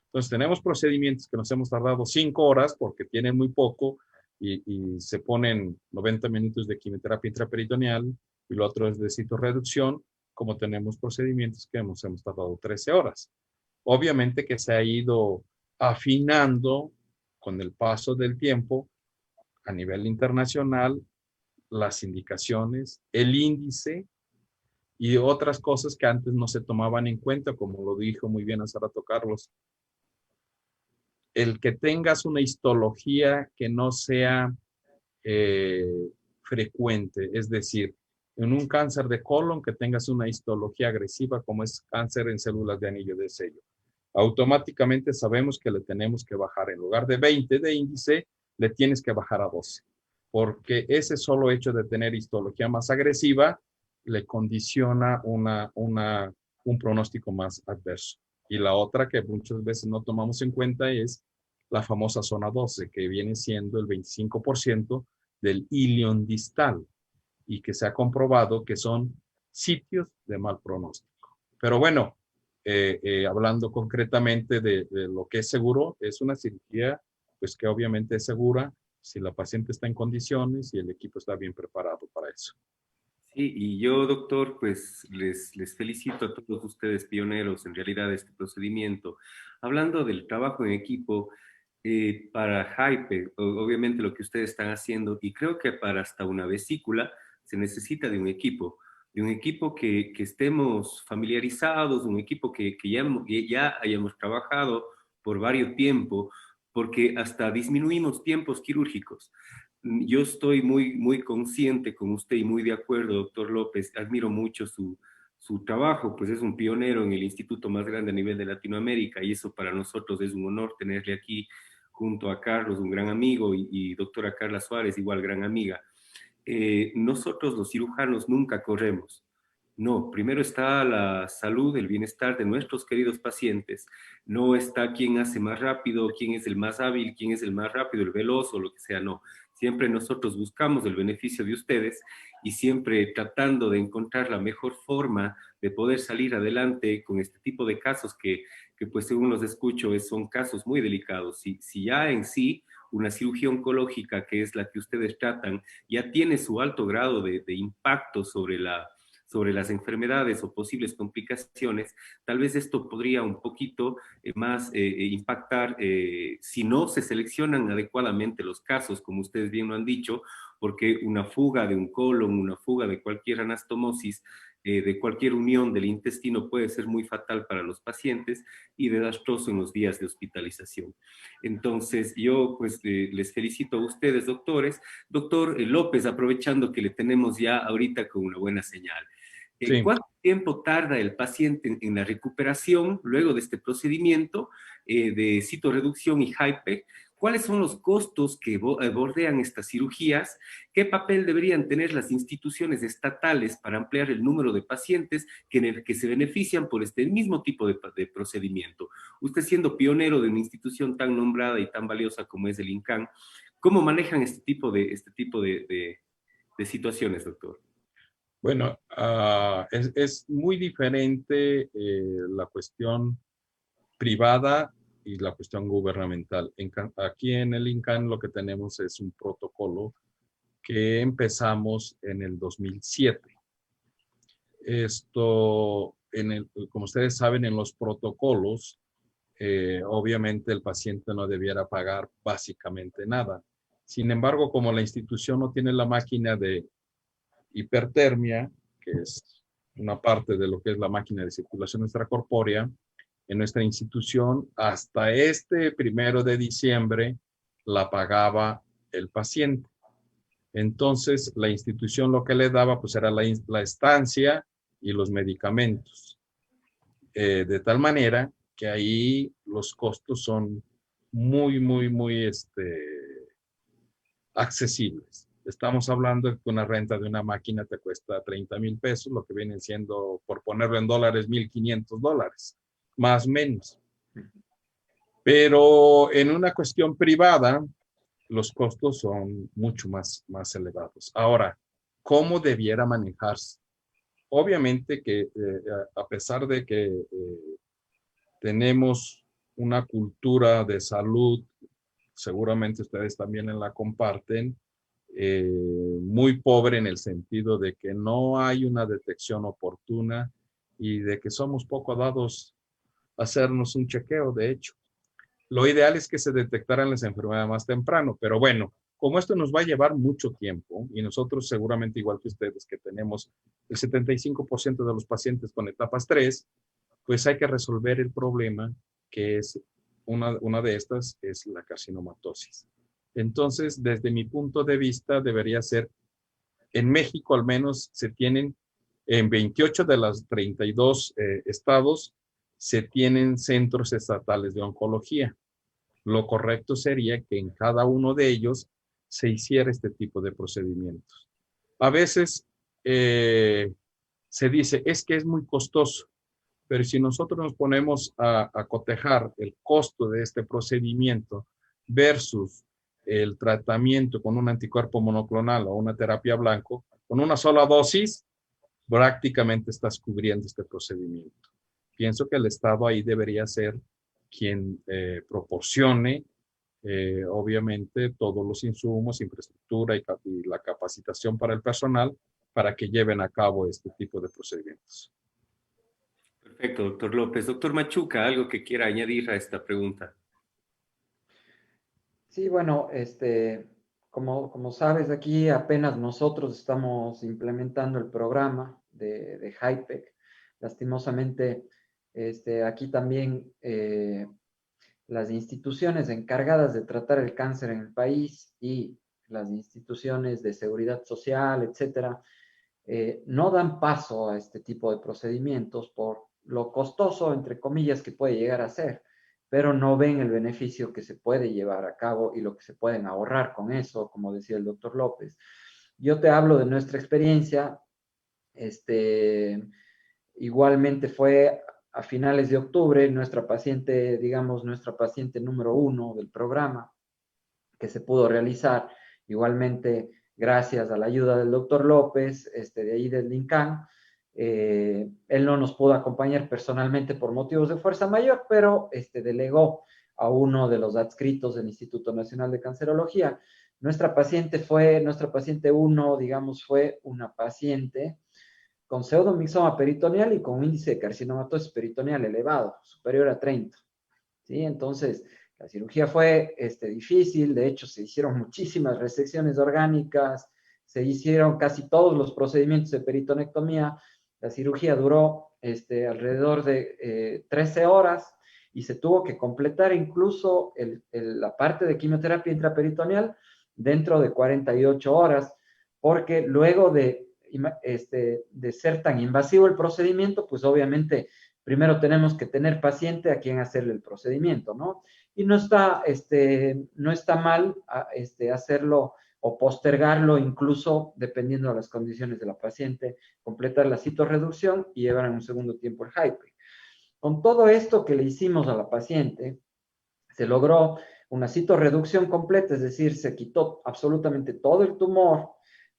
Entonces tenemos procedimientos que nos hemos tardado 5 horas porque tienen muy poco y se ponen 90 minutos de quimioterapia intraperitoneal y lo otro es de citorreducción, como tenemos procedimientos que hemos tardado 13 horas. Obviamente que se ha ido afinando con el paso del tiempo a nivel internacional las indicaciones, el índice y otras cosas que antes no se tomaban en cuenta, como lo dijo muy bien hace rato Carlos. El que tengas una histología que no sea frecuente, es decir, en un cáncer de colon que tengas una histología agresiva como es cáncer en células de anillo de sello. Automáticamente sabemos que le tenemos que bajar, en lugar de 20 de índice, le tienes que bajar a 12, porque ese solo hecho de tener histología más agresiva le condiciona un pronóstico más adverso. Y la otra que muchas veces no tomamos en cuenta es la famosa zona 12, que viene siendo el 25% del ilion distal y que se ha comprobado que son sitios de mal pronóstico. Pero bueno, hablando concretamente de lo que es seguro, es una cirugía pues que obviamente es segura si la paciente está en condiciones y el equipo está bien preparado para eso. Sí, y yo, doctor, pues les felicito a todos ustedes, pioneros en realidad de este procedimiento. Hablando del trabajo en equipo, para HIPEC, obviamente lo que ustedes están haciendo, y creo que para hasta una vesícula se necesita de un equipo que estemos familiarizados, un equipo que ya hayamos trabajado por varios tiempos, porque hasta disminuimos tiempos quirúrgicos. Yo estoy muy consciente con usted y muy de acuerdo, doctor López. Admiro mucho su trabajo, pues es un pionero en el instituto más grande a nivel de Latinoamérica y eso para nosotros es un honor tenerle aquí junto a Carlos, un gran amigo, y doctora Carla Suárez, igual gran amiga. Nosotros los cirujanos nunca corremos. No, primero está la salud, el bienestar de nuestros queridos pacientes. No está quién hace más rápido, quién es el más hábil, quién es el más rápido, el veloz o lo que sea, no. Siempre nosotros buscamos el beneficio de ustedes y siempre tratando de encontrar la mejor forma de poder salir adelante con este tipo de casos que pues según los escucho son casos muy delicados. Si ya en sí una cirugía oncológica, que es la que ustedes tratan, ya tiene su alto grado de impacto sobre las enfermedades o posibles complicaciones, tal vez esto podría un poquito más impactar si no se seleccionan adecuadamente los casos, como ustedes bien lo han dicho, porque una fuga de un colon, una fuga de cualquier anastomosis, de cualquier unión del intestino puede ser muy fatal para los pacientes y desastroso en los días de hospitalización. Entonces, yo pues les felicito a ustedes, doctores. Doctor López, aprovechando que le tenemos ya ahorita con una buena señal. Sí. ¿Cuánto tiempo tarda el paciente en la recuperación luego de este procedimiento de citorreducción y HIPEC? ¿Cuáles son los costos que bordean estas cirugías? ¿Qué papel deberían tener las instituciones estatales para ampliar el número de pacientes que se benefician por este mismo tipo de procedimiento? Usted siendo pionero de una institución tan nombrada y tan valiosa como es el INCAN, ¿cómo manejan este tipo de situaciones, doctor? Bueno, es muy diferente la cuestión privada y la cuestión gubernamental. Aquí en el INCAN lo que tenemos es un protocolo que empezamos en el 2007. Esto, como ustedes saben, en los protocolos, obviamente el paciente no debiera pagar básicamente nada. Sin embargo, como la institución no tiene la máquina de hipertermia, que es una parte de lo que es la máquina de circulación extracorpórea, en nuestra institución, hasta este 1 de diciembre, la pagaba el paciente. Entonces, la institución lo que le daba, pues, era la estancia y los medicamentos. De tal manera que ahí los costos son muy, muy, muy accesibles. Estamos hablando de que una renta de una máquina te cuesta 30,000 pesos, lo que vienen siendo, por ponerlo en dólares, $1,500, más o menos. Pero en una cuestión privada, los costos son mucho más elevados. Ahora, ¿cómo debiera manejarse? Obviamente que a pesar de que tenemos una cultura de salud, seguramente ustedes también la comparten, muy pobre en el sentido de que no hay una detección oportuna y de que somos poco dados a hacernos un chequeo, de hecho. Lo ideal es que se detectaran las enfermedades más temprano, pero bueno, como esto nos va a llevar mucho tiempo y nosotros seguramente igual que ustedes que tenemos el 75% de los pacientes con etapas 3, pues hay que resolver el problema que es una de estas es la carcinomatosis. Entonces, desde mi punto de vista, debería ser, en México al menos se tienen, en 28 de los 32 estados, se tienen centros estatales de oncología. Lo correcto sería que en cada uno de ellos se hiciera este tipo de procedimientos. A veces se dice, es que es muy costoso, pero si nosotros nos ponemos a cotejar el costo de este procedimiento versus el tratamiento con un anticuerpo monoclonal o una terapia blanco, con una sola dosis, prácticamente estás cubriendo este procedimiento. Pienso que el Estado ahí debería ser quien proporcione, obviamente, todos los insumos, infraestructura y la capacitación para el personal para que lleven a cabo este tipo de procedimientos. Perfecto, doctor López. Doctor Machuca, ¿algo que quiera añadir a esta pregunta? Sí, bueno, como sabes, aquí apenas nosotros estamos implementando el programa de HIPEC. Lastimosamente, aquí también las instituciones encargadas de tratar el cáncer en el país y las instituciones de seguridad social, etcétera, no dan paso a este tipo de procedimientos por lo costoso, entre comillas, que puede llegar a ser, pero no ven el beneficio que se puede llevar a cabo y lo que se pueden ahorrar con eso, como decía el doctor López. Yo te hablo de nuestra experiencia, igualmente fue a finales de octubre nuestra paciente, digamos, nuestra paciente número 1 del programa que se pudo realizar, igualmente gracias a la ayuda del doctor López, de ahí del INCAN. Él no nos pudo acompañar personalmente por motivos de fuerza mayor, pero delegó a uno de los adscritos del Instituto Nacional de Cancerología. Nuestra paciente 1, digamos, fue una paciente con pseudomixoma peritoneal y con un índice de carcinomatosis peritoneal elevado, superior a 30. ¿Sí? Entonces, la cirugía fue difícil, de hecho se hicieron muchísimas resecciones orgánicas, se hicieron casi todos los procedimientos de peritonectomía, la cirugía duró alrededor de 13 horas y se tuvo que completar incluso la parte de quimioterapia intraperitoneal dentro de 48 horas, porque luego de ser tan invasivo el procedimiento, pues obviamente primero tenemos que tener paciente a quien hacerle el procedimiento, ¿no? Y no está mal hacerlo o postergarlo incluso dependiendo de las condiciones de la paciente, completar la citorreducción y llevar en un segundo tiempo el HIPEC. Con todo esto que le hicimos a la paciente, se logró una citorreducción completa, es decir, se quitó absolutamente todo el tumor,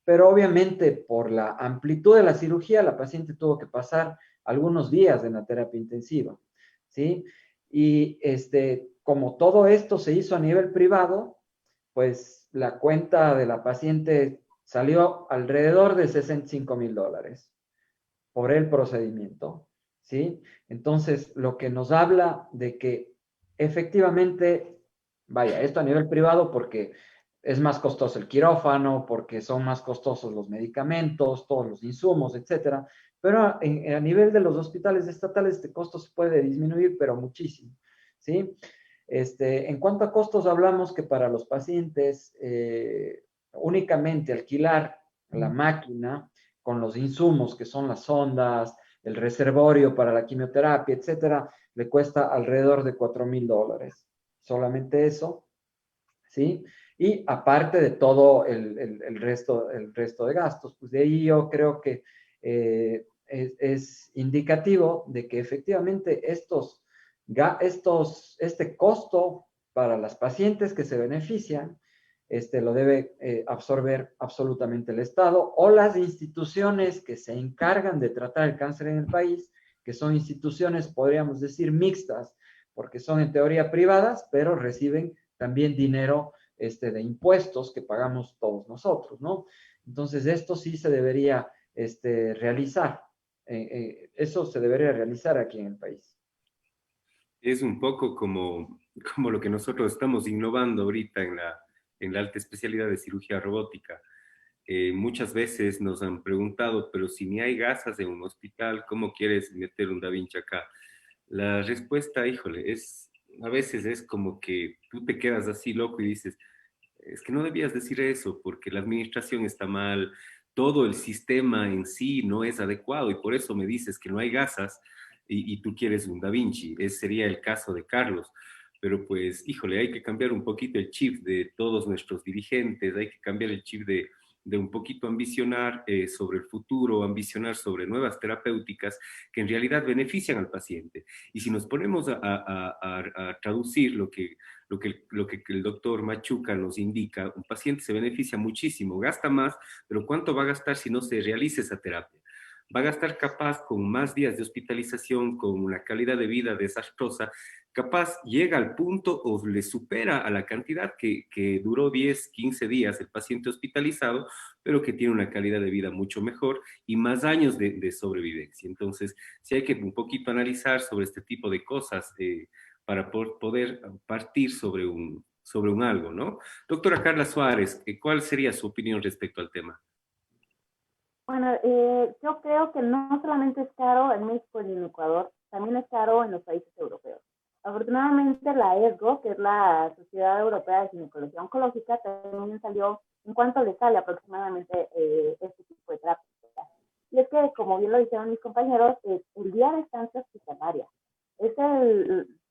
pero obviamente por la amplitud de la cirugía, la paciente tuvo que pasar algunos días en la terapia intensiva, ¿sí? Y como todo esto se hizo a nivel privado, pues la cuenta de la paciente salió alrededor de $65,000 por el procedimiento, ¿sí? Entonces, lo que nos habla de que efectivamente, vaya, esto a nivel privado porque es más costoso el quirófano, porque son más costosos los medicamentos, todos los insumos, etcétera, pero a nivel de los hospitales estatales este costo se puede disminuir, pero muchísimo, ¿sí? En cuanto a costos, hablamos que para los pacientes únicamente alquilar la máquina con los insumos que son las sondas, el reservorio para la quimioterapia, etcétera, le cuesta alrededor de $4,000. Solamente eso, ¿sí? Y aparte de todo el resto de gastos, pues de ahí yo creo que es indicativo de que efectivamente este costo para las pacientes que se benefician, lo debe absorber absolutamente el Estado o las instituciones que se encargan de tratar el cáncer en el país, que son instituciones, podríamos decir, mixtas, porque son en teoría privadas, pero reciben también dinero de impuestos que pagamos todos nosotros, ¿no? Entonces, esto sí se debería realizar. Eso se debería realizar aquí en el país. Es un poco como lo que nosotros estamos innovando ahorita en la alta especialidad de cirugía robótica. Muchas veces nos han preguntado, pero si ni hay gasas en un hospital, ¿cómo quieres meter un Da Vinci acá? La respuesta, híjole, a veces es como que tú te quedas así loco y dices, es que no debías decir eso porque la administración está mal, todo el sistema en sí no es adecuado y por eso me dices que no hay gasas y tú quieres un Da Vinci. Ese sería el caso de Carlos. Pero pues, híjole, hay que cambiar un poquito el chip de todos nuestros dirigentes, hay que cambiar el chip de un poquito ambicionar sobre el futuro, ambicionar sobre nuevas terapéuticas que en realidad benefician al paciente. Y si nos ponemos a traducir lo que el doctor Machuca nos indica, un paciente se beneficia muchísimo, gasta más, pero ¿cuánto va a gastar si no se realiza esa terapia? Va a gastar capaz con más días de hospitalización, con una calidad de vida desastrosa, capaz llega al punto o le supera a la cantidad que duró 10, 15 días el paciente hospitalizado, pero que tiene una calidad de vida mucho mejor y más años de sobrevivencia. Entonces, sí hay que un poquito analizar sobre este tipo de cosas para poder partir sobre un algo, ¿no? Doctora Carla Suárez, ¿cuál sería su opinión respecto al tema? Bueno, yo creo que no solamente es caro en México y en Ecuador, también es caro en los países europeos. Afortunadamente la ESGO, que es la Sociedad Europea de Ginecología Oncológica, también salió en cuánto le sale aproximadamente este tipo de terapia. Y es que, como bien lo dijeron mis compañeros, el día de estancia hospitalaria, es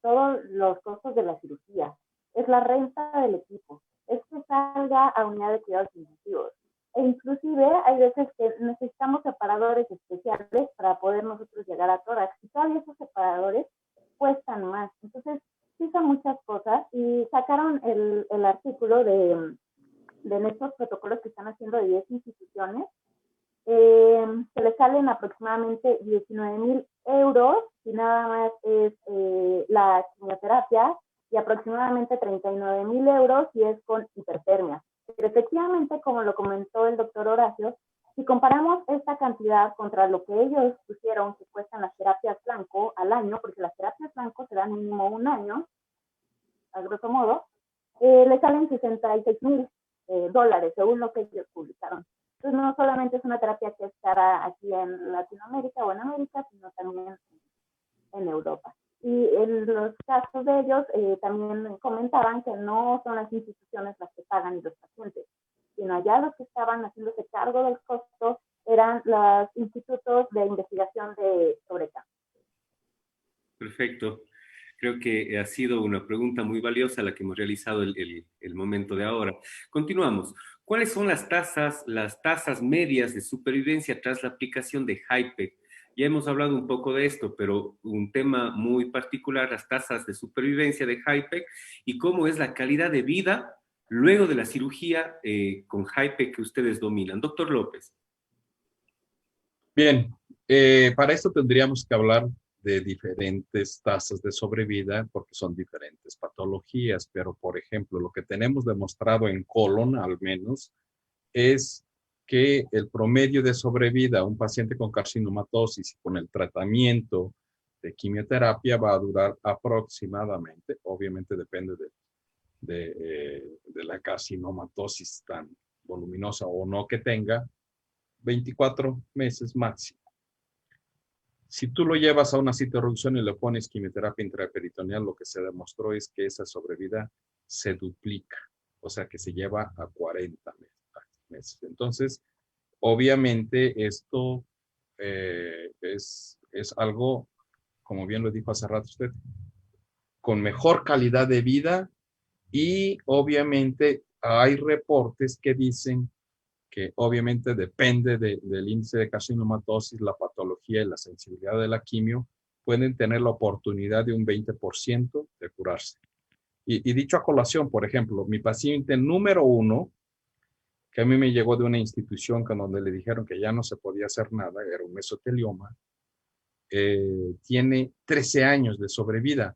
todos los costos de la cirugía, es la renta del equipo, es que salga a unidad de cuidados intensivos. E inclusive hay veces que necesitamos separadores especiales para poder nosotros llegar a tórax. Y todavía esos separadores cuestan más. Entonces, sí son muchas cosas. Y sacaron el artículo de estos protocolos que están haciendo de 10 instituciones. Se les salen aproximadamente 19,000 euros si nada más es la quimioterapia y aproximadamente 39,000 euros si es con hipertermia. Pero efectivamente, como lo comentó el doctor Horacio, si comparamos esta cantidad contra lo que ellos pusieron que cuestan las terapias blanco al año, porque las terapias blanco se dan mínimo un año, a grosso modo, le salen $66,000 según lo que ellos publicaron. Entonces no solamente es una terapia que es cara aquí en Latinoamérica o en América, sino también en Europa. Y en los casos de ellos también comentaban que no son las instituciones las que pagan y los pacientes, sino allá los que estaban haciéndose cargo del costo eran los institutos de investigación sobre cáncer. Perfecto. Creo que ha sido una pregunta muy valiosa la que hemos realizado el momento de ahora. Continuamos. ¿Cuáles son las tasas medias de supervivencia tras la aplicación de HIPEC? Ya hemos hablado un poco de esto, pero un tema muy particular, las tasas de supervivencia de HIPEC y cómo es la calidad de vida luego de la cirugía con HIPEC que ustedes dominan. Doctor López. Bien, para esto tendríamos que hablar de diferentes tasas de sobrevida porque son diferentes patologías, pero por ejemplo, lo que tenemos demostrado en colon al menos es que el promedio de sobrevida a un paciente con carcinomatosis con el tratamiento de quimioterapia va a durar aproximadamente, obviamente depende de la carcinomatosis tan voluminosa o no que tenga, 24 meses máximo. Si tú lo llevas a una citorreducción y le pones quimioterapia intraperitoneal, lo que se demostró es que esa sobrevida se duplica, o sea que se lleva a 40 meses. Entonces, obviamente esto es algo, como bien lo dijo hace rato usted, con mejor calidad de vida y obviamente hay reportes que dicen que obviamente depende del índice de carcinomatosis, la patología y la sensibilidad de la quimio, pueden tener la oportunidad de un 20% de curarse. Y dicho a colación, por ejemplo, mi paciente número 1, que a mí me llegó de una institución donde le dijeron que ya no se podía hacer nada, era un mesotelioma, tiene 13 años de sobrevida.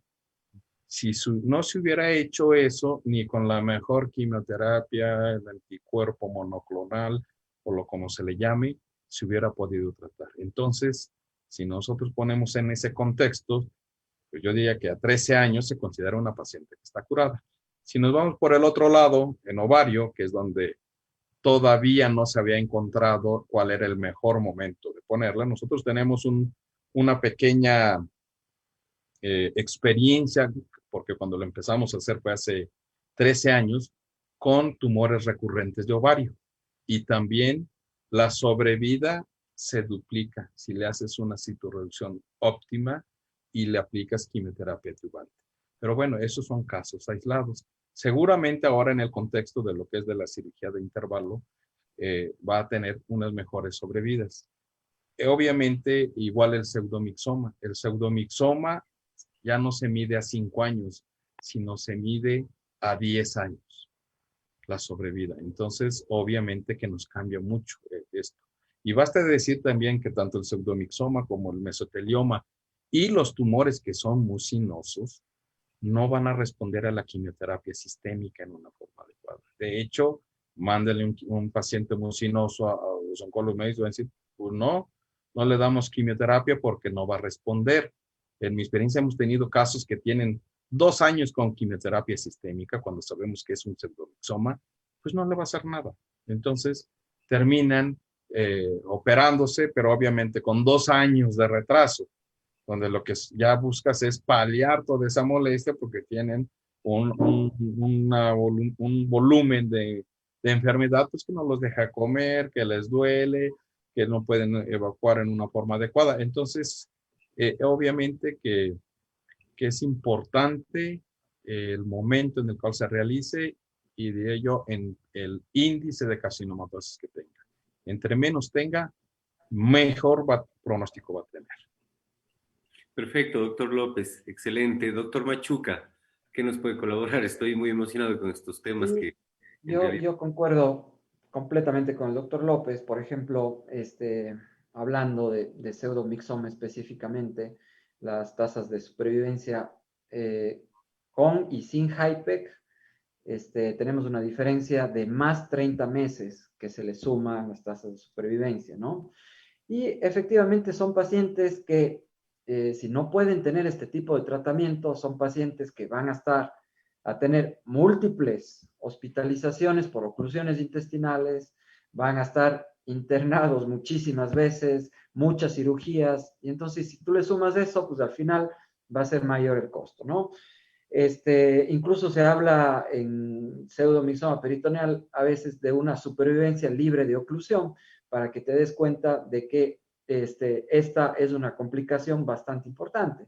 Si no se hubiera hecho eso, ni con la mejor quimioterapia, el anticuerpo monoclonal, o lo como se le llame, se hubiera podido tratar. Entonces, si nosotros ponemos en ese contexto, pues yo diría que a 13 años se considera una paciente que está curada. Si nos vamos por el otro lado, en ovario, que es donde todavía no se había encontrado cuál era el mejor momento de ponerla, nosotros tenemos una pequeña experiencia, porque cuando lo empezamos a hacer fue hace 13 años, con tumores recurrentes de ovario. Y también la sobrevida se duplica si le haces una citorreducción óptima y le aplicas quimioterapia adyuvante. Pero bueno, esos son casos aislados. Seguramente ahora en el contexto de lo que es de la cirugía de intervalo, va a tener unas mejores sobrevidas. Obviamente, igual el pseudomixoma. El pseudomixoma ya no se mide a 5 años, sino se mide a 10 años la sobrevida. Entonces, obviamente que nos cambia mucho esto. Y basta decir también que tanto el pseudomixoma como el mesotelioma y los tumores que son mucinosos no van a responder a la quimioterapia sistémica en una forma adecuada. De hecho, mándale un paciente mucinoso a los oncólogos médicos y van a decir, pues no le damos quimioterapia porque no va a responder. En mi experiencia hemos tenido casos que tienen 2 años con quimioterapia sistémica, cuando sabemos que es un pseudomixoma, pues no le va a hacer nada. Entonces, terminan operándose, pero obviamente con 2 años de retraso, donde lo que ya buscas es paliar toda esa molestia porque tienen un volumen de enfermedad pues que no los deja comer, que les duele, que no pueden evacuar en una forma adecuada. Entonces, obviamente que es importante el momento en el cual se realice y de ello en el índice de carcinomatosis que tenga. Entre menos tenga, mejor pronóstico va a tener. Perfecto, doctor López, excelente. Doctor Machuca, ¿qué nos puede colaborar? Estoy muy emocionado con estos temas Sí, que en realidad... yo concuerdo completamente con el doctor López, por ejemplo, hablando de pseudomixoma específicamente, las tasas de supervivencia con y sin HIPEC, tenemos una diferencia de más 30 meses que se le suman las tasas de supervivencia, ¿no? Y efectivamente son pacientes que, si no pueden tener este tipo de tratamiento, son pacientes que van a tener múltiples hospitalizaciones por oclusiones intestinales, van a estar internados muchísimas veces, muchas cirugías, y entonces si tú le sumas eso, pues al final va a ser mayor el costo, ¿no? Incluso se habla en pseudomixoma peritoneal a veces de una supervivencia libre de oclusión, para que te des cuenta de que esta es una complicación bastante importante.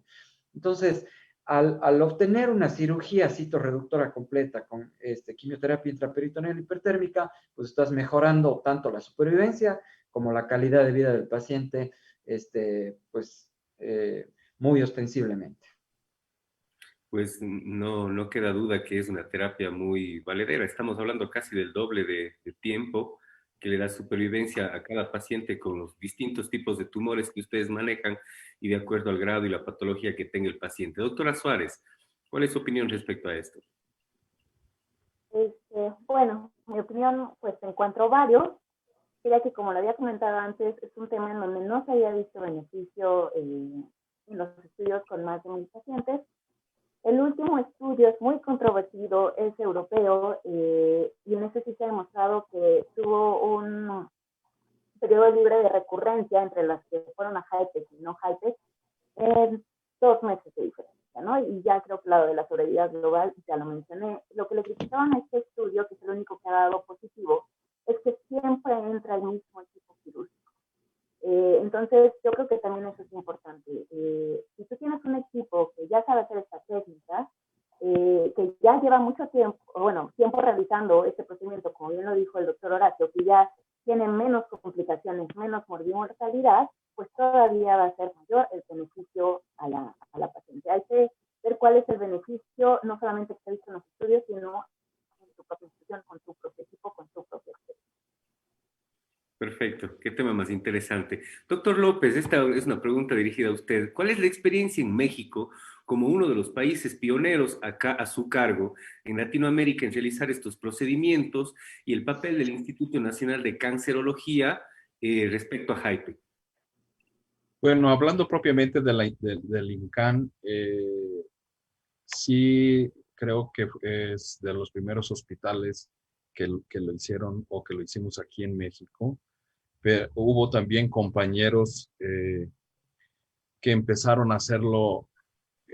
Entonces, al obtener una cirugía citorreductora completa con quimioterapia intraperitoneal hipertérmica, pues estás mejorando tanto la supervivencia como la calidad de vida del paciente, pues muy ostensiblemente. Pues no queda duda que es una terapia muy valedera. Estamos hablando casi del doble de tiempo que le da supervivencia a cada paciente con los distintos tipos de tumores que ustedes manejan y de acuerdo al grado y la patología que tenga el paciente. Doctora Suárez, ¿cuál es su opinión respecto a esto? Bueno, mi opinión, pues encuentro varios. Quería que, como lo había comentado antes, es un tema en donde no se había visto beneficio en los estudios con más de 1,000 pacientes. El último estudio es muy controvertido, es europeo, y en ese sí se ha demostrado que tuvo un periodo libre de recurrencia entre las que fueron a HIPEC y no HIPEC en 2 meses de diferencia, ¿no? Y ya creo que lado de la sobrevida global ya lo mencioné. Lo que le criticaban a este estudio, que es el único que ha dado positivo, es que siempre entra el mismo equipo quirúrgico. Entonces, yo creo que también eso es importante. Si tú tienes un equipo que ya sabe hacer esta técnica, que ya lleva mucho tiempo, bueno, tiempo realizando este procedimiento, como bien lo dijo el doctor Horacio, que ya tiene menos complicaciones, menos mortalidad, pues todavía va a ser mayor el beneficio a la paciente. Hay que ver cuál es el beneficio, no solamente que se ha visto en los estudios, sino en tu propia institución, con tu propio equipo, con tu propia experiencia. Perfecto, qué tema más interesante. Doctor López, esta es una pregunta dirigida a usted. ¿Cuál es la experiencia en México como uno de los países pioneros acá a su cargo en Latinoamérica en realizar estos procedimientos y el papel del Instituto Nacional de Cancerología respecto a HIPEC? Bueno, hablando propiamente del INCAN, sí creo que es de los primeros hospitales que lo hicieron o que lo hicimos aquí en México. Pero hubo también compañeros que empezaron a hacerlo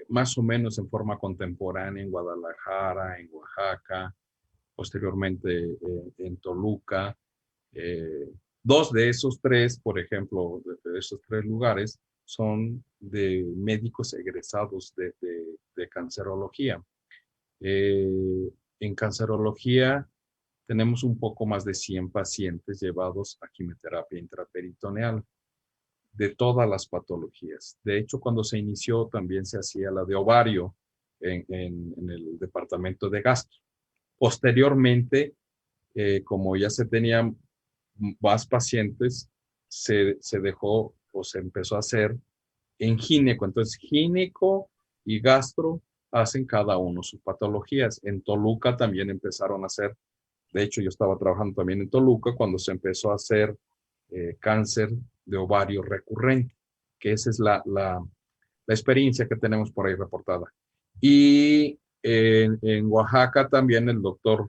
más o menos en forma contemporánea en Guadalajara, en Oaxaca, posteriormente en Toluca. Dos de esos tres, por ejemplo, de esos tres lugares, son de médicos egresados de cancerología. En cancerología tenemos un poco más de 100 pacientes llevados a quimioterapia intraperitoneal de todas las patologías. De hecho, cuando se inició también se hacía la de ovario en el departamento de gastro. Posteriormente, como ya se tenían más pacientes, se dejó o se empezó a hacer en gineco. Entonces, gineco y gastro hacen cada uno sus patologías. En Toluca también empezaron a hacer, de hecho yo estaba trabajando también en Toluca cuando se empezó a hacer cáncer de ovario recurrente, que esa es la experiencia que tenemos por ahí reportada. Y en Oaxaca también el doctor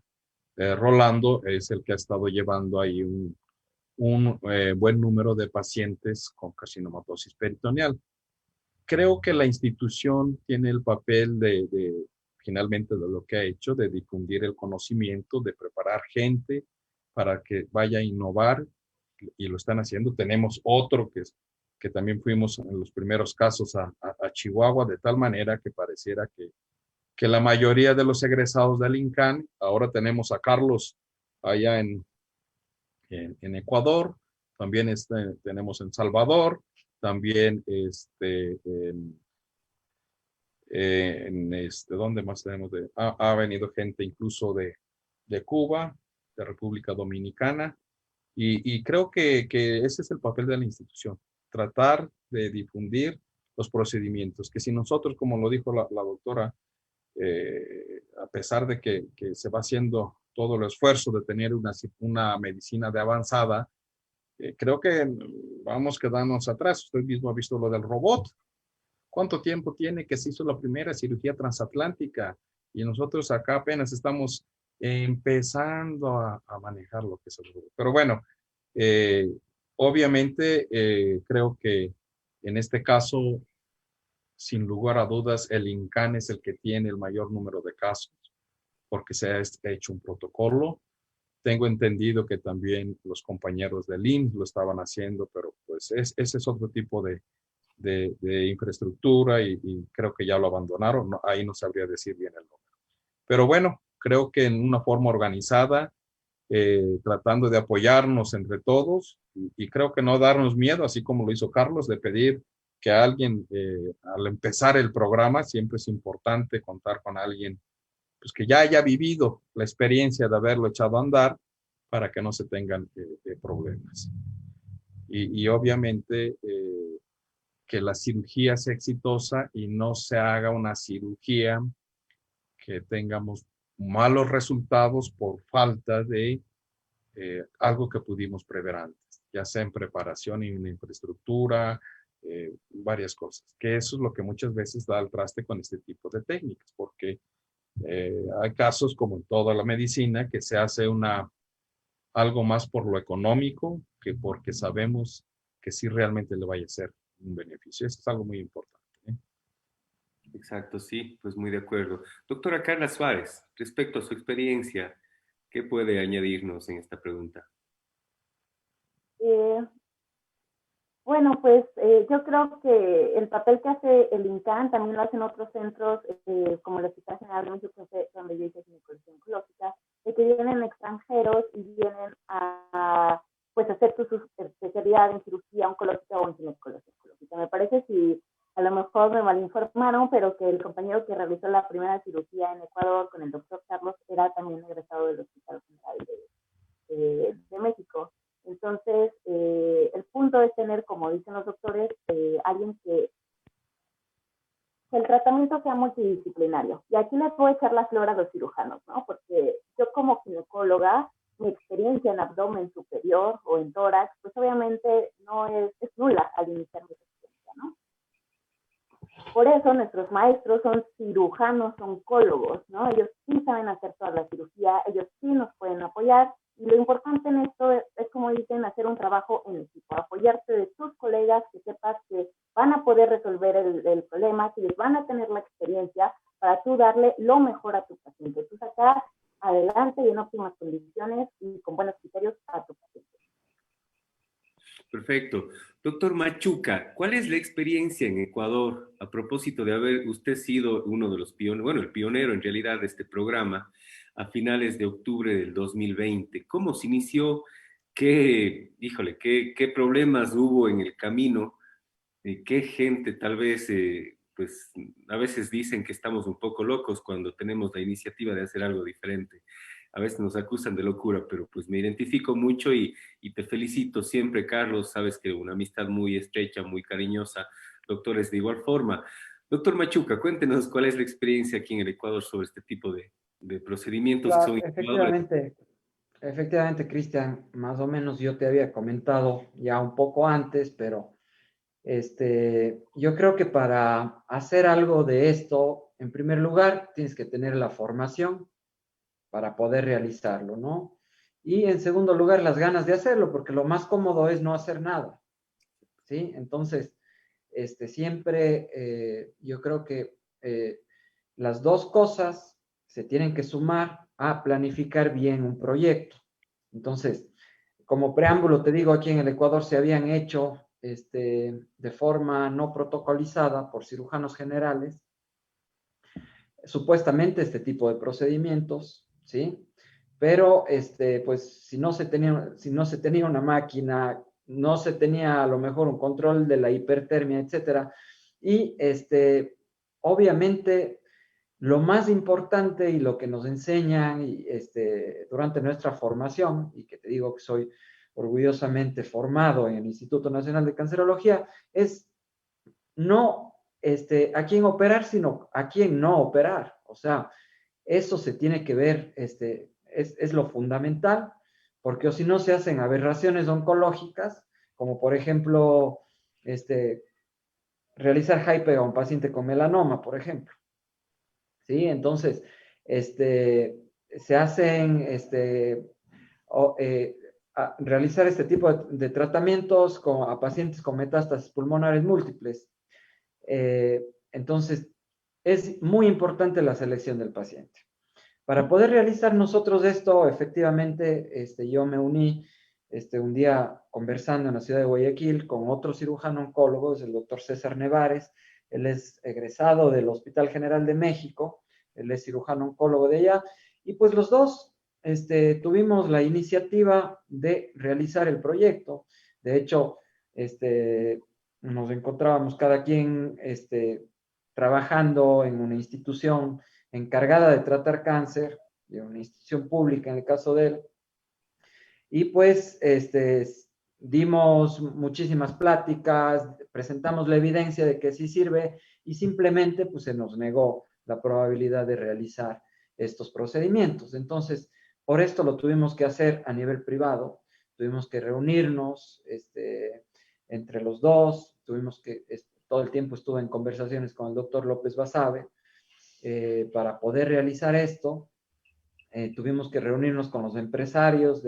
Rolando es el que ha estado llevando ahí un buen número de pacientes con carcinomatosis peritoneal. Creo que la institución tiene el papel finalmente de lo que ha hecho, de difundir el conocimiento, de preparar gente para que vaya a innovar, y lo están haciendo. Tenemos otro que también fuimos en los primeros casos a Chihuahua, de tal manera que pareciera que la mayoría de los egresados del INCAN, ahora tenemos a Carlos allá en Ecuador, también tenemos en Salvador, también ¿dónde más tenemos? Ha venido gente incluso de Cuba, de República Dominicana, y creo que ese es el papel de la institución, tratar de difundir los procedimientos, que si nosotros, como lo dijo la doctora, a pesar de que se va haciendo todo el esfuerzo de tener una medicina de avanzada, creo que vamos quedándonos atrás. Usted mismo ha visto lo del robot. ¿Cuánto tiempo tiene que se hizo la primera cirugía transatlántica? Y nosotros acá apenas estamos empezando a manejar lo que es el robot. Pero bueno, obviamente creo que en este caso, sin lugar a dudas, el INCAN es el que tiene el mayor número de casos, porque se ha hecho un protocolo. Tengo entendido que también los compañeros del IMSS lo estaban haciendo, pero pues ese es otro tipo de infraestructura y creo que ya lo abandonaron. No, ahí no sabría decir bien el nombre. Pero bueno, creo que en una forma organizada, tratando de apoyarnos entre todos y creo que no darnos miedo, así como lo hizo Carlos, de pedir que alguien, al empezar el programa, siempre es importante contar con alguien pues, que ya haya vivido la experiencia de haberlo echado a andar para que no se tengan problemas. Y obviamente que la cirugía sea exitosa y no se haga una cirugía que tengamos malos resultados por falta de algo que pudimos prever antes, ya sea en preparación y en infraestructura, varias cosas. Que eso es lo que muchas veces da al traste con este tipo de técnicas, porque hay casos, como en toda la medicina, que se hace algo más por lo económico que porque sabemos que sí realmente le vaya a ser un beneficio. Eso es algo muy importante, ¿eh? Exacto, sí, pues muy de acuerdo. Doctora Carla Suárez, respecto a su experiencia, ¿qué puede añadirnos en esta pregunta? Eh, Bueno, pues yo creo que el papel que hace el INCAN también lo hacen otros centros, como el Hospital General de México, donde yo hice ginecología oncológica, de que vienen extranjeros y vienen a pues hacer su especialidad en cirugía oncológica o en ginecología oncológica. Me parece si a lo mejor me malinformaron, pero que el compañero que realizó la primera cirugía en Ecuador con el doctor Carlos era también egresado del Hospital General de México. Entonces, el punto es tener, como dicen los doctores, alguien que el tratamiento sea multidisciplinario. Y aquí les voy a echar la flor a los cirujanos, ¿no? Porque yo como ginecóloga, mi experiencia en abdomen superior o en tórax, pues obviamente no es nula al iniciar mi experiencia, ¿no? Por eso nuestros maestros son cirujanos oncólogos, ¿no? Ellos sí saben hacer toda la cirugía, ellos sí nos pueden apoyar. Y lo importante en esto es, como dicen, hacer un trabajo en equipo, apoyarte de tus colegas, que sepas que van a poder resolver el problema, que les van a tener la experiencia para tú darle lo mejor a tu paciente, tú sacar adelante y en óptimas condiciones y con buenos criterios a tu paciente. Perfecto. Doctor Machuca, ¿cuál es la experiencia en Ecuador a propósito de haber usted sido uno de los pioneros, bueno, el pionero en realidad de este programa a finales de octubre del 2020? ¿Cómo se inició? Híjole, qué problemas hubo en el camino? ¿Qué gente tal vez, pues a veces dicen que estamos un poco locos cuando tenemos la iniciativa de hacer algo diferente? A veces nos acusan de locura, pero pues me identifico mucho y te felicito siempre, Carlos. Sabes que una amistad muy estrecha, muy cariñosa. Doctores, de igual forma. Doctor Machuca, cuéntenos cuál es la experiencia aquí en el Ecuador sobre este tipo de procedimientos que Claro, son innovadores. efectivamente, Cristian, más o menos yo te había comentado ya un poco antes, pero yo creo que para hacer algo de esto, en primer lugar, tienes que tener la formación para poder realizarlo, ¿no? Y en segundo lugar, las ganas de hacerlo, porque lo más cómodo es no hacer nada, ¿sí? Entonces, siempre yo creo que las dos cosas se tienen que sumar a planificar bien un proyecto. Entonces, como preámbulo, te digo, aquí en el Ecuador se habían hecho de forma no protocolizada por cirujanos generales, supuestamente este tipo de procedimientos, ¿sí? Pero, pues, si no se tenía una máquina, no se tenía a lo mejor un control de la hipertermia, etcétera. Y, obviamente, lo más importante y lo que nos enseñan durante nuestra formación, y que te digo que soy orgullosamente formado en el Instituto Nacional de Cancerología, es no a quién operar, sino a quién no operar. O sea, eso se tiene que ver, es lo fundamental, porque o si no se hacen aberraciones oncológicas, como por ejemplo, realizar HIPEG a un paciente con melanoma, por ejemplo. ¿Sí? Entonces, se hacen, realizar este tipo de tratamientos a pacientes con metástasis pulmonares múltiples. Entonces, es muy importante la selección del paciente. Para poder realizar nosotros esto, efectivamente, yo me uní un día conversando en la ciudad de Guayaquil con otro cirujano oncólogo, es el doctor César Nevares. Él es egresado del Hospital General de México, él es cirujano oncólogo de allá, y pues los dos tuvimos la iniciativa de realizar el proyecto. De hecho, nos encontrábamos cada quien trabajando en una institución encargada de tratar cáncer, de una institución pública en el caso de él, Y pues dimos muchísimas pláticas, presentamos la evidencia de que sí sirve y simplemente pues se nos negó la probabilidad de realizar estos procedimientos. Entonces, por esto lo tuvimos que hacer a nivel privado, tuvimos que reunirnos entre los dos, todo el tiempo estuve en conversaciones con el doctor López Basabe para poder realizar esto. Tuvimos que reunirnos con los empresarios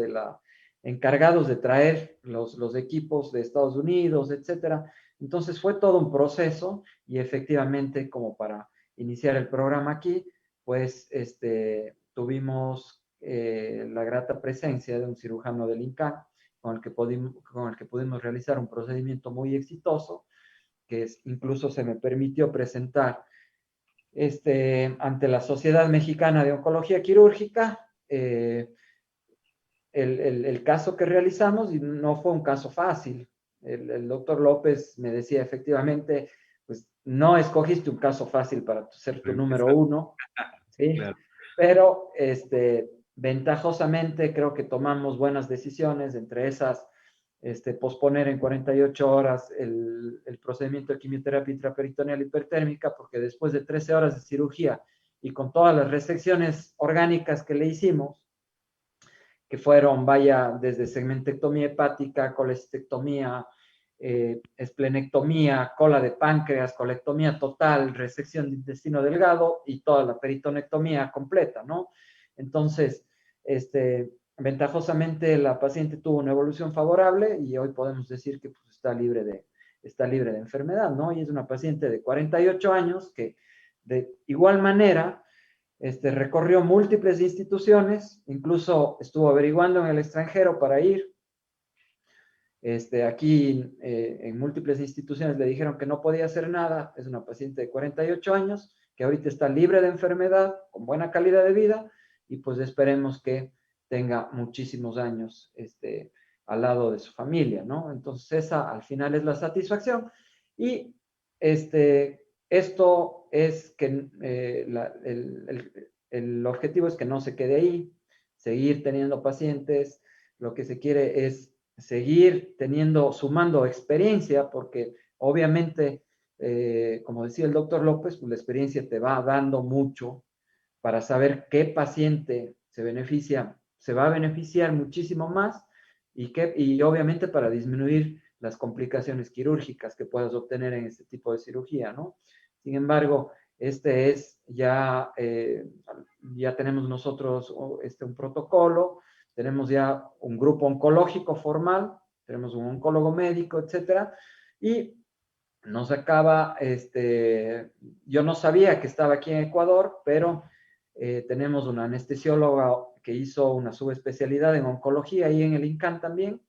encargados de traer los equipos de Estados Unidos, etcétera. Entonces fue todo un proceso y efectivamente como para iniciar el programa aquí, pues tuvimos la grata presencia de un cirujano del INCAN con el que pudimos realizar un procedimiento muy exitoso, incluso se me permitió presentar ante la Sociedad Mexicana de Oncología Quirúrgica, el caso que realizamos y no fue un caso fácil. El doctor López me decía efectivamente, pues no escogiste un caso fácil para ser tu número uno, ¿sí? Claro. Pero ventajosamente creo que tomamos buenas decisiones, entre esas posponer en 48 horas el procedimiento de quimioterapia intraperitoneal hipertérmica, porque después de 13 horas de cirugía y con todas las resecciones orgánicas que le hicimos, que fueron, desde segmentectomía hepática, colecistectomía, esplenectomía, cola de páncreas, colectomía total, resección de intestino delgado y toda la peritonectomía completa, ¿no? Entonces, ventajosamente la paciente tuvo una evolución favorable y hoy podemos decir que pues, está libre de enfermedad, ¿no? Y es una paciente de 48 años que de igual manera recorrió múltiples instituciones, incluso estuvo averiguando en el extranjero para ir. Aquí en múltiples instituciones le dijeron que no podía hacer nada. Es una paciente de 48 años que ahorita está libre de enfermedad, con buena calidad de vida y pues esperemos que tenga muchísimos años al lado de su familia, ¿no? Entonces esa al final es la satisfacción y esto es que el objetivo es que no se quede ahí, seguir teniendo pacientes. Lo que se quiere es seguir sumando experiencia, porque obviamente, como decía el doctor López, pues la experiencia te va dando mucho para saber qué paciente se va a beneficiar muchísimo más y obviamente para disminuir las complicaciones quirúrgicas que puedas obtener en este tipo de cirugía, ¿no? Sin embargo, ya tenemos nosotros un protocolo, tenemos ya un grupo oncológico formal, tenemos un oncólogo médico, etcétera, y nos acaba, yo no sabía que estaba aquí en Ecuador, pero tenemos una anestesióloga que hizo una subespecialidad en oncología ahí en el INCAN también,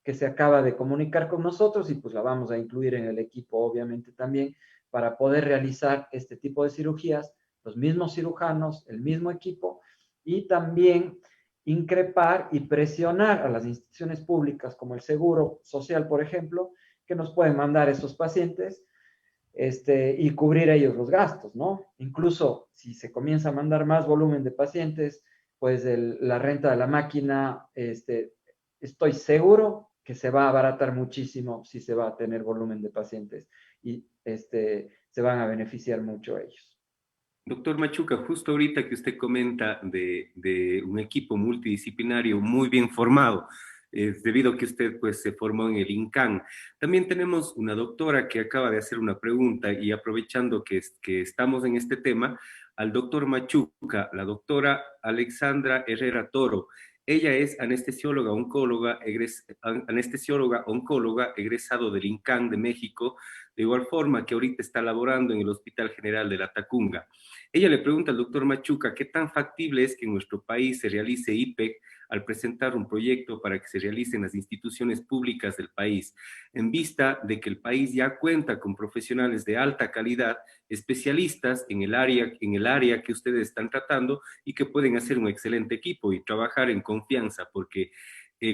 que se acaba de comunicar con nosotros y pues la vamos a incluir en el equipo obviamente también para poder realizar este tipo de cirugías, los mismos cirujanos, el mismo equipo y también increpar y presionar a las instituciones públicas como el Seguro Social, por ejemplo, que nos pueden mandar esos pacientes y cubrir ellos los gastos, ¿no? Incluso si se comienza a mandar más volumen de pacientes, pues la renta de la máquina, estoy seguro que se va a abaratar muchísimo si se va a tener volumen de pacientes y se van a beneficiar mucho ellos. Doctor Machuca, justo ahorita que usted comenta de un equipo multidisciplinario muy bien formado, debido a que usted pues, se formó en el INCAN. También tenemos una doctora que acaba de hacer una pregunta y aprovechando que estamos en este tema, al doctor Machuca, la doctora Alexandra Herrera Toro. Ella es anestesióloga oncóloga egresado del INCAN de México, de igual forma que ahorita está laborando en el Hospital General de la Tacunga. Ella le pregunta al doctor Machuca qué tan factible es que en nuestro país se realice IPEC al presentar un proyecto para que se realicen las instituciones públicas del país, en vista de que el país ya cuenta con profesionales de alta calidad, especialistas en el área que ustedes están tratando y que pueden hacer un excelente equipo y trabajar en confianza, porque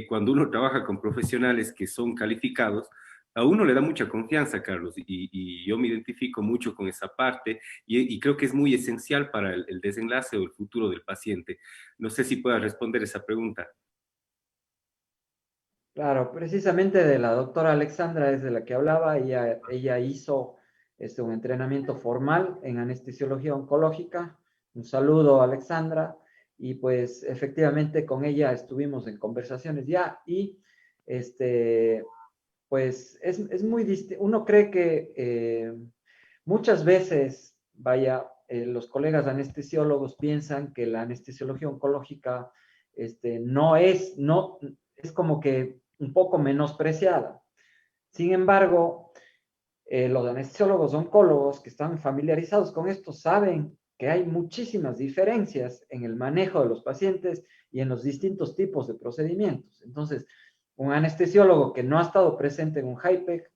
cuando uno trabaja con profesionales que son calificados, a uno le da mucha confianza, Carlos, y yo me identifico mucho con esa parte y creo que es muy esencial para el desenlace o el futuro del paciente. No sé si pueda responder esa pregunta. Claro, precisamente de la doctora Alexandra es de la que hablaba. Ella hizo un entrenamiento formal en anestesiología oncológica. Un saludo, Alexandra. Y pues efectivamente con ella estuvimos en conversaciones ya y pues es muy distinto. Uno cree que muchas veces, vaya, los colegas anestesiólogos piensan que la anestesiología oncológica no, es como que un poco menospreciada. Sin embargo, los anestesiólogos oncólogos que están familiarizados con esto saben que hay muchísimas diferencias en el manejo de los pacientes y en los distintos tipos de procedimientos. Entonces, un anestesiólogo que no ha estado presente en un HIPEC,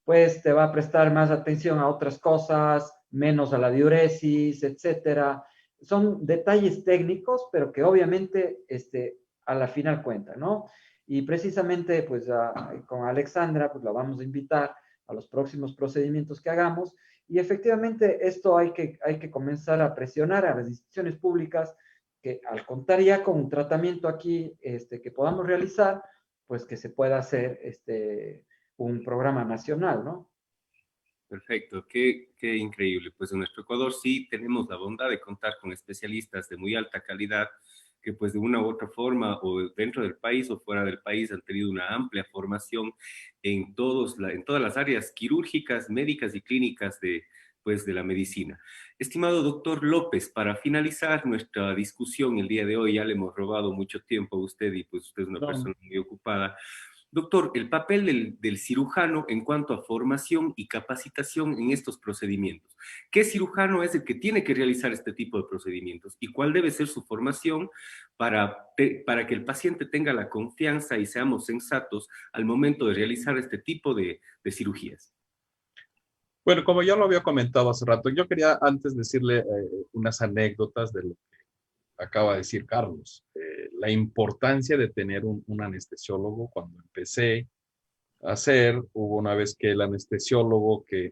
pues te va a prestar más atención a otras cosas, menos a la diuresis, etcétera. Son detalles técnicos, pero que obviamente a la final cuentan, ¿no? Y precisamente, pues con Alexandra, pues la vamos a invitar a los próximos procedimientos que hagamos. Y efectivamente, esto hay que comenzar a presionar a las instituciones públicas que al contar ya con un tratamiento aquí que podamos realizar, pues que se pueda hacer un programa nacional, ¿no? Perfecto, qué increíble. Pues en nuestro Ecuador sí tenemos la bondad de contar con especialistas de muy alta calidad que pues de una u otra forma o dentro del país o fuera del país han tenido una amplia formación en todas las áreas quirúrgicas, médicas y clínicas pues, de la medicina. Estimado doctor López, para finalizar nuestra discusión el día de hoy, ya le hemos robado mucho tiempo a usted y pues usted es una No, persona muy ocupada. Doctor, el papel del cirujano en cuanto a formación y capacitación en estos procedimientos. ¿Qué cirujano es el que tiene que realizar este tipo de procedimientos? ¿Y cuál debe ser su formación para que el paciente tenga la confianza y seamos sensatos al momento de realizar este tipo de cirugías? bueno, como ya lo había comentado hace rato, yo quería antes decirle unas anécdotas de lo que acaba de decir Carlos. La importancia de tener un anestesiólogo. Cuando empecé a hacer, hubo una vez que el anestesiólogo que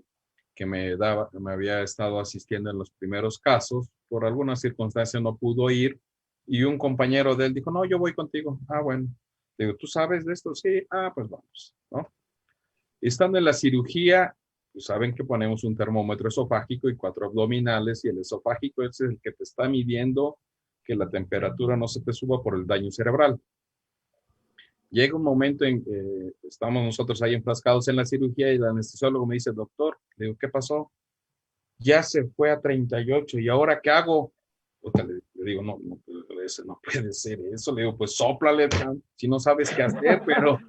me había estado asistiendo en los primeros casos, por alguna circunstancia no pudo ir y un compañero de él dijo, no, yo voy contigo. Ah, bueno. Digo, ¿tú sabes de esto? Sí. Ah, pues vamos, ¿no? Estando en la cirugía, pues saben que ponemos un termómetro esofágico y 4 abdominales y el esofágico es el que te está midiendo que la temperatura no se te suba por el daño cerebral. Llega un momento en que estamos nosotros ahí enfrascados en la cirugía y el anestesiólogo me dice, doctor, le digo, ¿qué pasó? Ya se fue a 38 y ahora ¿qué hago? Le digo, no, no, no puede ser eso. Le digo, pues sóplale, si no sabes qué hacer, pero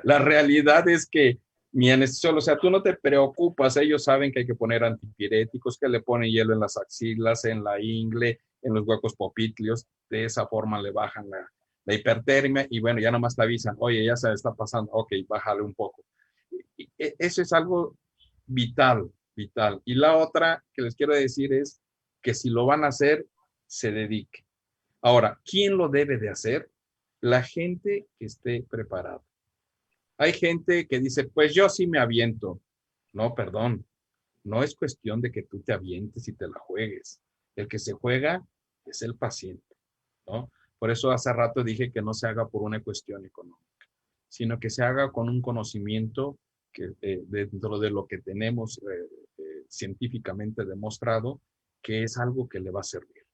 la realidad es que mi anestesiólogo, o sea, tú no te preocupas, ellos saben que hay que poner antipiréticos, que le ponen hielo en las axilas, en la ingle, en los huecos popitlios, de esa forma le bajan la hipertermia y bueno, ya nomás te avisan, oye, ya se está pasando, ok, bájale un poco. Eso es algo vital, vital. Y la otra que les quiero decir es que si lo van a hacer, se dedique. Ahora, ¿quién lo debe de hacer? La gente que esté preparada. Hay gente que dice, pues yo sí me aviento. No, perdón, no es cuestión de que tú te avientes y te la juegues. El que se juega es el paciente, ¿no? Por eso hace rato dije que no se haga por una cuestión económica, sino que se haga con un conocimiento que dentro de lo que tenemos científicamente demostrado que es algo que le va a servir.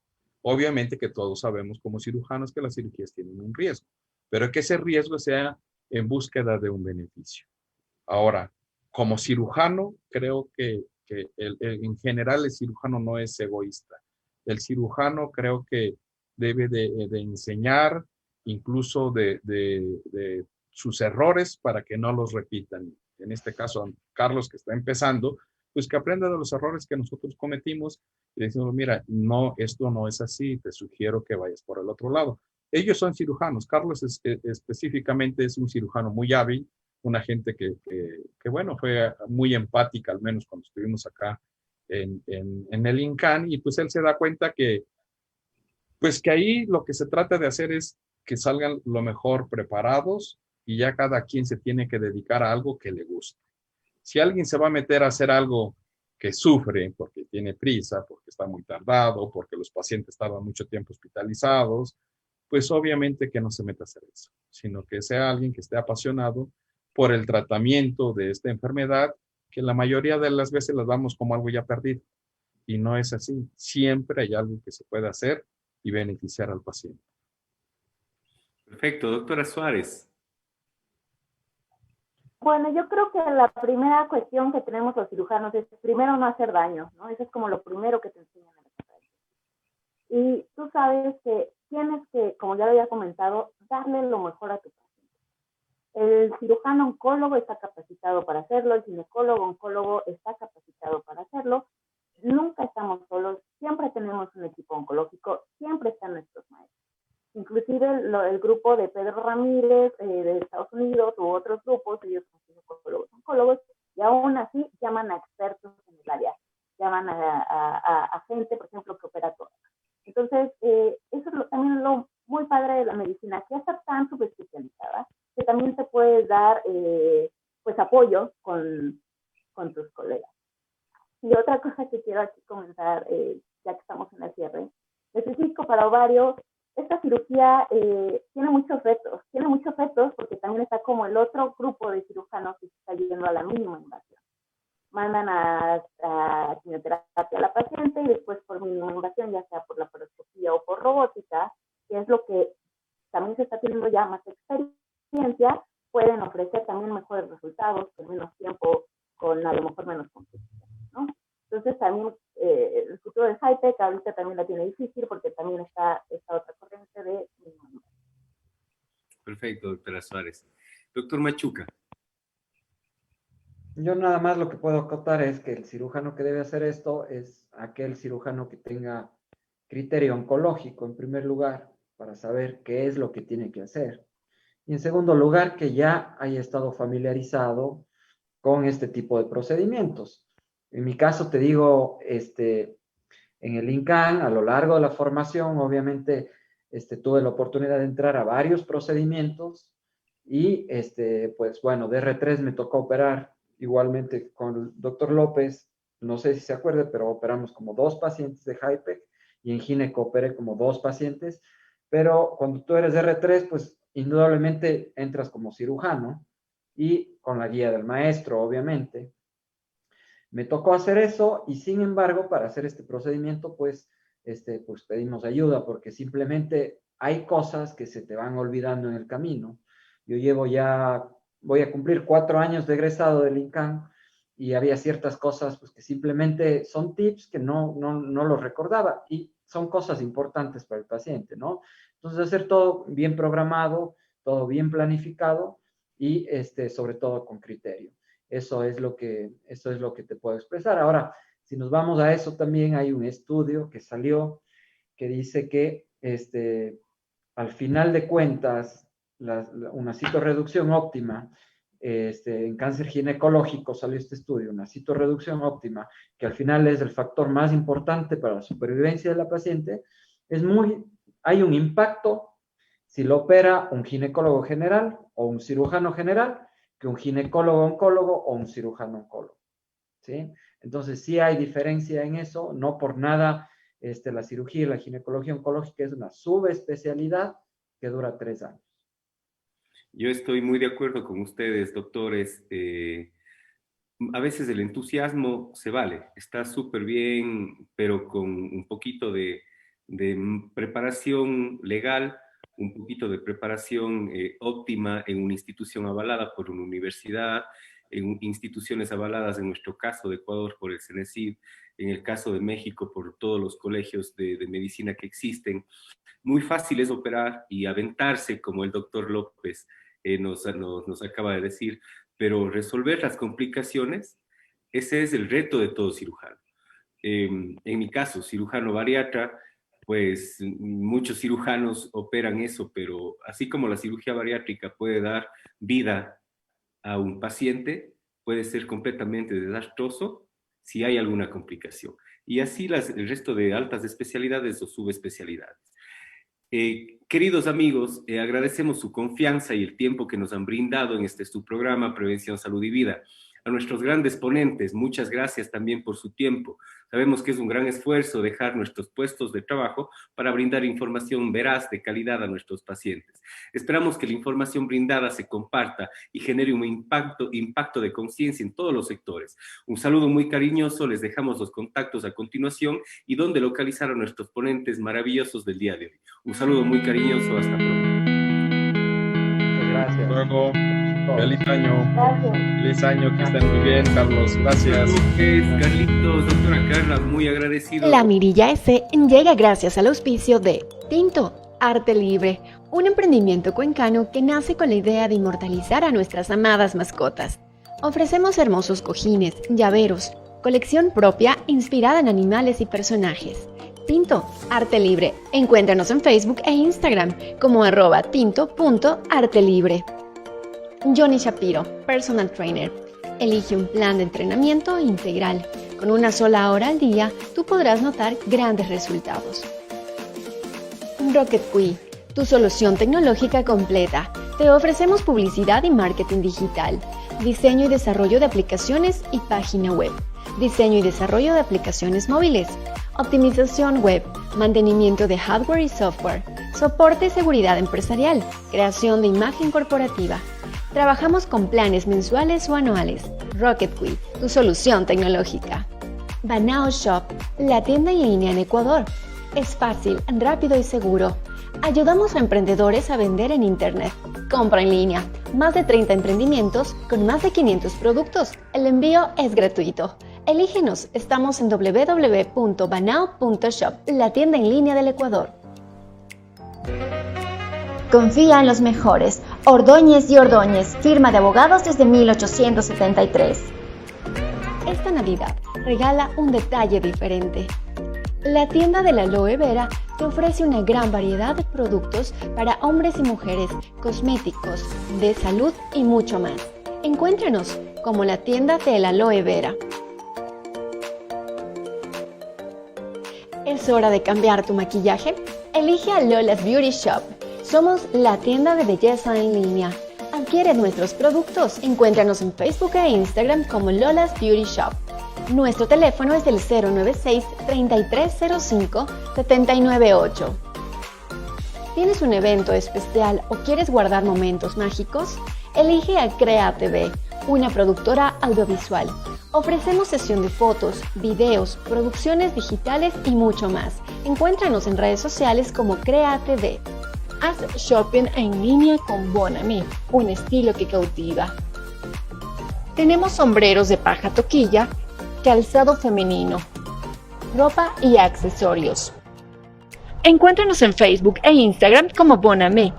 Obviamente que todos sabemos como cirujanos que las cirugías tienen un riesgo, pero que ese riesgo sea en búsqueda de un beneficio. Ahora, como cirujano, creo que en general el cirujano no es egoísta. El cirujano creo que debe de enseñar incluso de sus errores para que no los repitan. En este caso, Carlos, que está empezando, pues que aprenda de los errores que nosotros cometimos y decimos, mira, no, esto no es así, te sugiero que vayas por el otro lado. Ellos son cirujanos. Carlos específicamente es un cirujano muy hábil, una gente que, bueno, fue muy empática, al menos cuando estuvimos acá en el INCAN, y pues él se da cuenta pues que ahí lo que se trata de hacer es que salgan lo mejor preparados y ya cada quien se tiene que dedicar a algo que le guste. Si alguien se va a meter a hacer algo que sufre porque tiene prisa, porque está muy tardado, porque los pacientes estaban mucho tiempo hospitalizados, pues obviamente que no se meta a hacer eso. sino que sea alguien que esté apasionado por el tratamiento de esta enfermedad, que la mayoría de las veces las damos como algo ya perdido. Y no es así. Siempre hay algo que se puede hacer y beneficiar al paciente. Perfecto, doctora Suárez. Bueno, yo creo que la primera cuestión que tenemos los cirujanos es primero no hacer daño, ¿no? Eso es como lo primero que te enseñan en la carrera. Y tú sabes que tienes que, como ya lo había comentado, darle lo mejor a tu paciente. El cirujano oncólogo está capacitado para hacerlo, el ginecólogo oncólogo está capacitado para hacerlo. Nunca estamos solos, siempre tenemos un equipo oncológico, siempre están nuestros maestros. Inclusive el grupo de Pedro Ramírez de Estados Unidos u otros grupos, ellos son ginecólogos, oncólogos, y aún así llaman a expertos en el área, llaman a gente, por ejemplo, que opera todo. Entonces, eso es también lo muy padre de la medicina, que está tan subespecializada, que también te puedes dar pues apoyo con tus colegas. Y otra cosa que quiero aquí comentar, ya que estamos en el cierre, el cístico para ovario, esta cirugía tiene muchos retos porque también está como el otro grupo de cirujanos que se está yendo a la mínima invasión. Mandan a quimioterapia a la paciente y después por mínima invasión, ya sea por laparoscopía o por robótica, que es lo que también se está teniendo ya más experiencia, pueden ofrecer también mejores resultados con menos tiempo, con a lo mejor menos complicaciones, ¿no? Entonces también el futuro del high-tech ahorita también la tiene difícil porque también está esta otra corriente de... Perfecto, doctora Suárez. Doctor Machuca. Yo nada más lo que puedo acotar es que el cirujano que debe hacer esto es aquel cirujano que tenga criterio oncológico, en primer lugar, para saber qué es lo que tiene que hacer. Y en segundo lugar, que ya haya estado familiarizado con este tipo de procedimientos. En mi caso, te digo, en el INCAN, a lo largo de la formación, obviamente, tuve la oportunidad de entrar a varios procedimientos y, pues bueno, de R3 me tocó operar igualmente con el doctor López, no sé si se acuerde, pero operamos como 2 pacientes de HIPEC y en gineco operé como 2 pacientes, pero cuando tú eres de R3, pues indudablemente entras como cirujano y con la guía del maestro, obviamente. Me tocó hacer eso y sin embargo, para hacer este procedimiento, pues pedimos ayuda porque simplemente hay cosas que se te van olvidando en el camino. Yo llevo ya, voy a cumplir 4 años de egresado del INCAN y había ciertas cosas pues, que simplemente son tips que no los recordaba y son cosas importantes para el paciente, ¿no? Entonces, hacer todo bien programado, todo bien planificado y sobre todo con criterio. Eso es lo que te puedo expresar. Ahora, si nos vamos a eso, también hay un estudio que salió que dice que al final de cuentas, una citorreducción óptima, en cáncer ginecológico salió este estudio, una citorreducción óptima, que al final es el factor más importante para la supervivencia de la paciente, hay un impacto si lo opera un ginecólogo general o un cirujano general, que un ginecólogo oncólogo o un cirujano oncólogo, ¿sí? Entonces sí hay diferencia en eso, no por nada la cirugía y la ginecología oncológica es una subespecialidad que dura 3 años. Yo estoy muy de acuerdo con ustedes, doctores. A veces el entusiasmo se vale, está súper bien, pero con un poquito de preparación legal, un poquito de preparación óptima en una institución avalada por una universidad, en instituciones avaladas, en nuestro caso de Ecuador por el CENESID, en el caso de México por todos los colegios de medicina que existen. Muy fácil es operar y aventarse, como el doctor López nos acaba de decir, pero resolver las complicaciones, ese es el reto de todo cirujano. En mi caso, cirujano bariatra, pues muchos cirujanos operan eso, pero así como la cirugía bariátrica puede dar vida a un paciente, puede ser completamente desastroso si hay alguna complicación. Y así el resto de altas especialidades o subespecialidades. Queridos amigos, agradecemos su confianza y el tiempo que nos han brindado en este su programa Prevención, Salud y Vida. A nuestros grandes ponentes, muchas gracias también por su tiempo. Sabemos que es un gran esfuerzo dejar nuestros puestos de trabajo para brindar información veraz de calidad a nuestros pacientes. Esperamos que la información brindada se comparta y genere un impacto de conciencia en todos los sectores. Un saludo muy cariñoso, les dejamos los contactos a continuación y dónde localizar a nuestros ponentes maravillosos del día de hoy. Un saludo muy cariñoso, hasta pronto. Muchas gracias. Luego, feliz año. Gracias. Feliz año, que estén muy bien, Carlos. Gracias. Carlitos, doctora Carla, muy agradecido. La Mirilla S llega gracias al auspicio de Tinto, Arte Libre, un emprendimiento cuencano que nace con la idea de inmortalizar a nuestras amadas mascotas. Ofrecemos hermosos cojines, llaveros, colección propia inspirada en animales y personajes. Tinto, Arte Libre. Encuéntranos en Facebook e Instagram como @tinto.artelibre. Johnny Shapiro, Personal Trainer. Elige un plan de entrenamiento integral. Con una sola hora al día, tú podrás notar grandes resultados. Rocket Qui, tu solución tecnológica completa. Te ofrecemos publicidad y marketing digital, diseño y desarrollo de aplicaciones y página web, diseño y desarrollo de aplicaciones móviles, optimización web, mantenimiento de hardware y software, soporte y seguridad empresarial, creación de imagen corporativa. Trabajamos con planes mensuales o anuales. Rocket Qui, tu solución tecnológica. Banao Shop, la tienda en línea en Ecuador. Es fácil, rápido y seguro. Ayudamos a emprendedores a vender en Internet. Compra en línea. Más de 30 emprendimientos con más de 500 productos. El envío es gratuito. Elígenos. Estamos en www.banao.shop, la tienda en línea del Ecuador. Confía en los mejores. Ordóñez y Ordóñez, firma de abogados desde 1873. Esta Navidad regala un detalle diferente. La tienda de la Aloe Vera te ofrece una gran variedad de productos para hombres y mujeres, cosméticos, de salud y mucho más. Encuéntranos como la tienda de la Aloe Vera. ¿Es hora de cambiar tu maquillaje? Elige a Lola's Beauty Shop. Somos la tienda de belleza en línea. Adquiere nuestros productos. Encuéntranos en Facebook e Instagram como Lola's Beauty Shop. Nuestro teléfono es el 096-3305-798. ¿Tienes un evento especial o quieres guardar momentos mágicos? Elige a Crea TV, una productora audiovisual. Ofrecemos sesión de fotos, videos, producciones digitales y mucho más. Encuéntranos en redes sociales como Crea TV. Haz shopping en línea con Bonami, un estilo que cautiva. Tenemos sombreros de paja toquilla, calzado femenino, ropa y accesorios. Encuéntranos en Facebook e Instagram como Bonami.